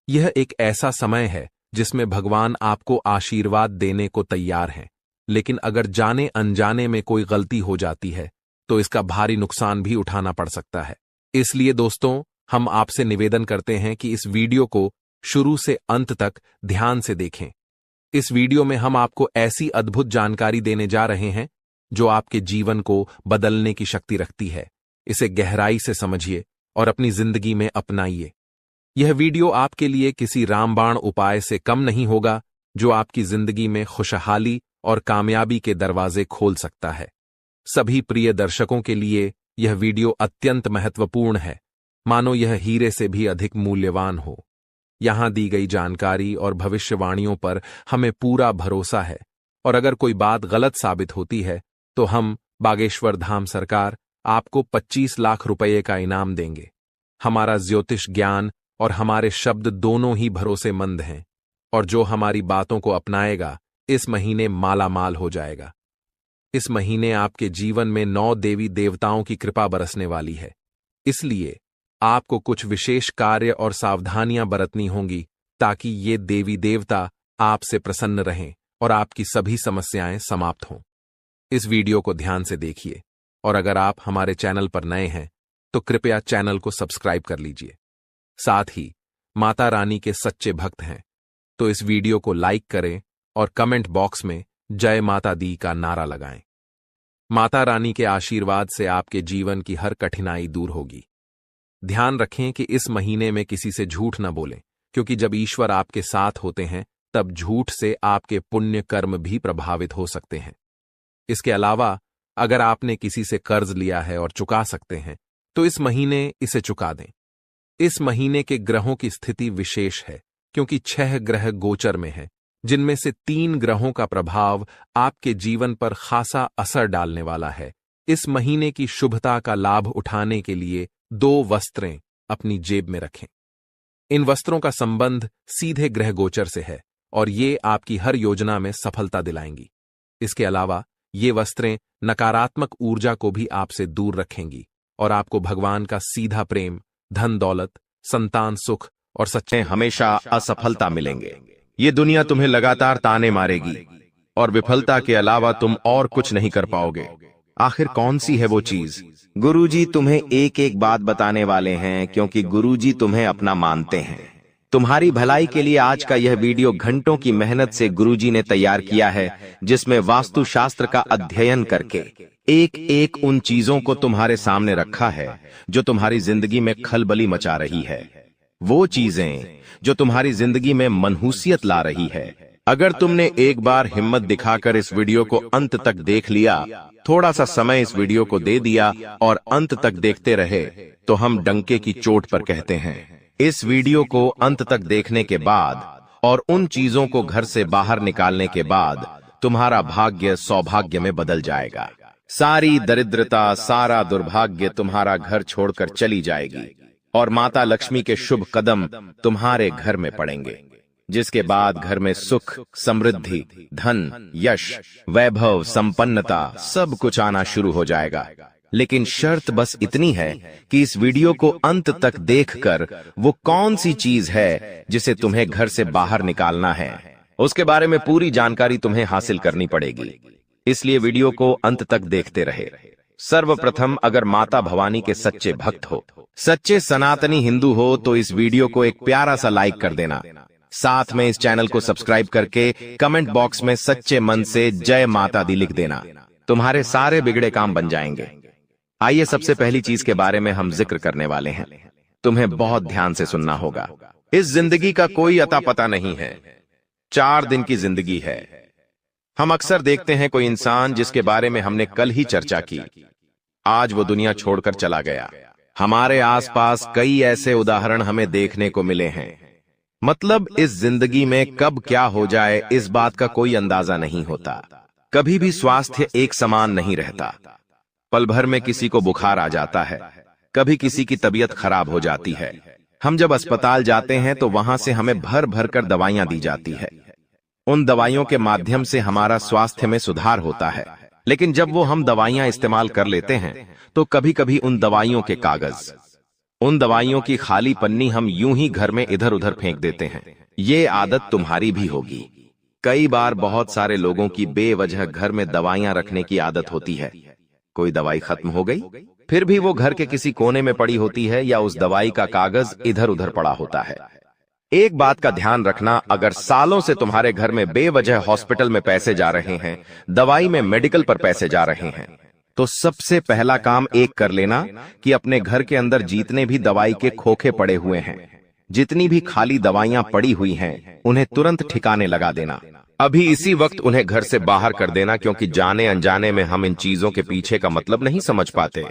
यह एक ऐसा समय है जिसमें भगवान आपको आशीर्वाद देने को तैयार हैं, लेकिन अगर जाने अनजाने में कोई गलती हो जाती है तो इसका भारी नुकसान भी उठाना पड़ सकता है। इसलिए दोस्तों, हम आपसे निवेदन करते हैं कि इस वीडियो को शुरू से अंत तक ध्यान से देखें। इस वीडियो में हम आपको ऐसी अद्भुत जानकारी देने जा रहे हैं जो आपके जीवन को बदलने की शक्ति रखती है। इसे गहराई से समझिए और अपनी जिंदगी में अपनाइए। यह वीडियो आपके लिए किसी रामबाण उपाय से कम नहीं होगा जो आपकी जिंदगी में खुशहाली और कामयाबी के दरवाजे खोल सकता है। सभी प्रिय दर्शकों के लिए यह वीडियो अत्यंत महत्वपूर्ण है, मानो यह हीरे से भी अधिक मूल्यवान हो। यहां दी गई जानकारी और भविष्यवाणियों पर हमें पूरा भरोसा है और अगर कोई बात गलत साबित होती है तो हम बागेश्वर धाम सरकार आपको 25 लाख रुपए का इनाम देंगे। हमारा ज्योतिष ज्ञान और हमारे शब्द दोनों ही भरोसेमंद हैं और जो हमारी बातों को अपनाएगा इस महीने माला माल हो जाएगा। इस महीने आपके जीवन में 9 देवी देवताओं की कृपा बरसने वाली है, इसलिए आपको कुछ विशेष कार्य और सावधानियां बरतनी होंगी ताकि ये देवी देवता आपसे प्रसन्न रहें और आपकी सभी समस्याएं समाप्त हों। इस वीडियो को ध्यान से देखिए और अगर आप हमारे चैनल पर नए हैं तो कृपया चैनल को सब्सक्राइब कर लीजिए। साथ ही माता रानी के सच्चे भक्त हैं तो इस वीडियो को लाइक करें और कमेंट बॉक्स में जय माता दी का नारा लगाएं। माता रानी के आशीर्वाद से आपके जीवन की हर कठिनाई दूर होगी। ध्यान रखें कि इस महीने में किसी से झूठ न बोलें, क्योंकि जब ईश्वर आपके साथ होते हैं तब झूठ से आपके पुण्य कर्म भी प्रभावित हो सकते हैं। इसके अलावा अगर आपने किसी से कर्ज लिया है और चुका सकते हैं तो इस महीने इसे चुका दें। इस महीने के ग्रहों की स्थिति विशेष है क्योंकि 6 ग्रह गोचर में हैं, जिनमें से 3 ग्रहों का प्रभाव आपके जीवन पर खासा असर डालने वाला है। इस महीने की शुभता का लाभ उठाने के लिए 2 वस्त्रें अपनी जेब में रखें। इन वस्त्रों का संबंध सीधे ग्रह गोचर से है और ये आपकी हर योजना में सफलता दिलाएंगी। इसके अलावा ये वस्त्रें नकारात्मक ऊर्जा को भी आपसे दूर रखेंगी और आपको भगवान का सीधा प्रेम, धन दौलत, संतान सुख और सच्चे
हमेशा असफलता मिलेंगे। ये दुनिया तुम्हें लगातार ताने मारेगी और विफलता के अलावा तुम और कुछ नहीं कर पाओगे। आखिर कौन सी है वो चीज? गुरुजी तुम्हें एक एक बात बताने वाले हैं क्योंकि गुरुजी तुम्हें अपना मानते हैं। तुम्हारी भलाई के लिए आज का यह वीडियो घंटों की मेहनत से गुरुजी ने तैयार किया है, जिसमें वास्तुशास्त्र का अध्ययन करके एक एक उन चीजों को तुम्हारे सामने रखा है जो तुम्हारी जिंदगी में खलबली मचा रही है, वो चीजें जो तुम्हारी जिंदगी में मनहूसियत ला रही है। अगर तुमने एक बार हिम्मत दिखाकर इस वीडियो को अंत तक देख लिया, थोड़ा सा समय इस वीडियो को दे दिया और अंत तक देखते रहे, तो हम डंके की चोट पर कहते हैं। इस वीडियो को अंत तक देखने के बाद और उन चीजों को घर से बाहर निकालने के बाद तुम्हारा भाग्य सौभाग्य में बदल जाएगा। सारी दरिद्रता, सारा दुर्भाग्य तुम्हारा घर छोड़कर चली जाएगी और माता लक्ष्मी के शुभ कदम तुम्हारे घर में पड़ेंगे, जिसके बाद घर में सुख, समृद्धि, धन, यश, वैभव, संपन्नता सब कुछ आना शुरू हो जाएगा। लेकिन शर्त बस इतनी है कि इस वीडियो को अंत तक देखकर वो कौन सी चीज है जिसे तुम्हें घर से बाहर निकालना है, उसके बारे में पूरी जानकारी तुम्हें हासिल करनी पड़ेगी। इसलिए वीडियो को अंत तक देखते रहे। सर्वप्रथम, अगर माता भवानी के सच्चे भक्त हो, सच्चे सनातनी हिंदू हो, तो इस वीडियो को एक प्यारा सा लाइक कर देना साथ में इस चैनल को सब्सक्राइब करके कमेंट बॉक्स में सच्चे मन से जय माता दी लिख देना। तुम्हारे सारे बिगड़े काम बन जाएंगे। आइए सबसे पहली चीज के बारे में हम जिक्र करने वाले हैं। तुम्हें बहुत ध्यान से सुनना होगा। इस जिंदगी का कोई अता पता नहीं है। 4 दिन की जिंदगी है। हम अक्सर देखते हैं कोई इंसान जिसके बारे में हमने कल ही चर्चा की, आज वो दुनिया छोड़कर चला गया। हमारे आसपास कई ऐसे उदाहरण हमें देखने को मिले हैं। मतलब इस जिंदगी में कब क्या हो जाए इस बात का कोई अंदाजा नहीं होता। कभी भी स्वास्थ्य एक समान नहीं रहता। पल भर में किसी को बुखार आ जाता है, कभी किसी की तबीयत खराब हो जाती है। हम जब अस्पताल जाते हैं तो वहां से हमें भर भर कर दवाइयां दी जाती है। उन दवाइयों के माध्यम से हमारा स्वास्थ्य में सुधार होता है। लेकिन जब वो हम दवाइयां इस्तेमाल कर लेते हैं तो कभी कभी उन दवाइयों के कागज, उन दवाइयों की खाली पन्नी हम यूं ही घर में इधर उधर फेंक देते हैं। ये आदत तुम्हारी भी होगी। कई बार बहुत सारे लोगों की बेवजह घर में दवाइयां रखने की आदत होती है। कोई दवाई खत्म हो गई, फिर भी वो घर के किसी कोने में पड़ी होती है या उस दवाई का कागज इधर उधर पड़ा होता है। एक बात का ध्यान रखना, अगर सालों से तुम्हारे घर में बेवजह हॉस्पिटल में पैसे जा रहे हैं, दवाई में मेडिकल पर पैसे जा रहे हैं, तो सबसे पहला काम एक कर लेना कि अपने घर के अंदर जितने भी दवाई के खोखे पड़े हुए हैं, जितनी भी खाली दवाइयां पड़ी हुई हैं, उन्हें तुरंत ठिकाने लगा देना। अभी इसी वक्त उन्हें घर से बाहर कर देना, क्योंकि जाने अनजाने में हम इन चीजों के पीछे का मतलब नहीं समझ पाते।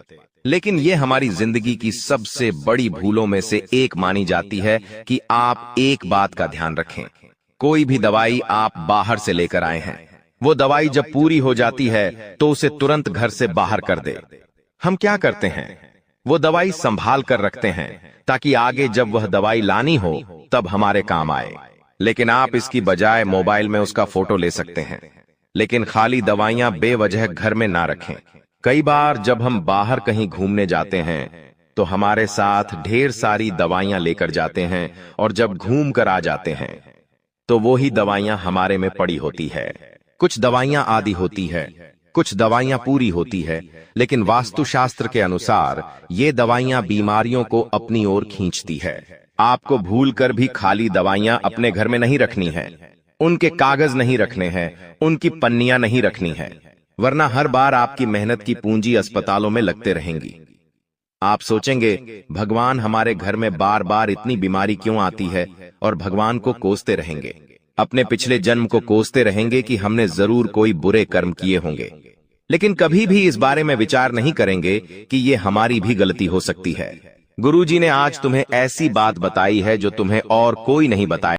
लेकिन ये हमारी जिंदगी की सबसे बड़ी भूलों में से एक मानी जाती है कि आप एक बात का ध्यान रखें। कोई भी दवाई आप बाहर से लेकर आए हैं, वो दवाई जब पूरी हो जाती है तो उसे तुरंत घर से बाहर कर दे। हम क्या करते हैं, वो दवाई संभाल कर रखते हैं ताकि आगे जब वह दवाई लानी हो तब हमारे काम आए। लेकिन आप इसकी बजाय मोबाइल में उसका फोटो ले सकते हैं। लेकिन खाली दवाइयां बेवजह घर में ना रखें। कई बार जब हम बाहर कहीं घूमने जाते हैं तो हमारे साथ ढेर सारी दवाइयां लेकर जाते हैं और जब घूम कर आ जाते हैं तो वो ही दवाइयां हमारे में पड़ी होती है। कुछ दवाइयां आधी होती है, कुछ दवाइयां पूरी होती है, लेकिन वास्तुशास्त्र के अनुसार ये दवाइयां बीमारियों को अपनी ओर खींचती है। आपको भूलकर भी खाली दवाइयां अपने घर में नहीं रखनी है, उनके कागज नहीं रखने हैं, उनकी पन्नियां नहीं रखनी है, वरना हर बार आपकी मेहनत की पूंजी अस्पतालों में लगते रहेंगी। आप सोचेंगे भगवान हमारे घर में बार बार इतनी बीमारी क्यों आती है, और भगवान को कोसते रहेंगे, अपने पिछले जन्म को कोसते रहेंगे कि हमने जरूर कोई बुरे कर्म किए होंगे। लेकिन कभी भी इस बारे में विचार नहीं करेंगे कि ये हमारी भी गलती हो सकती है। गुरुजी ने आज तुम्हें ऐसी बात बताई है जो तुम्हें और कोई नहीं बताया।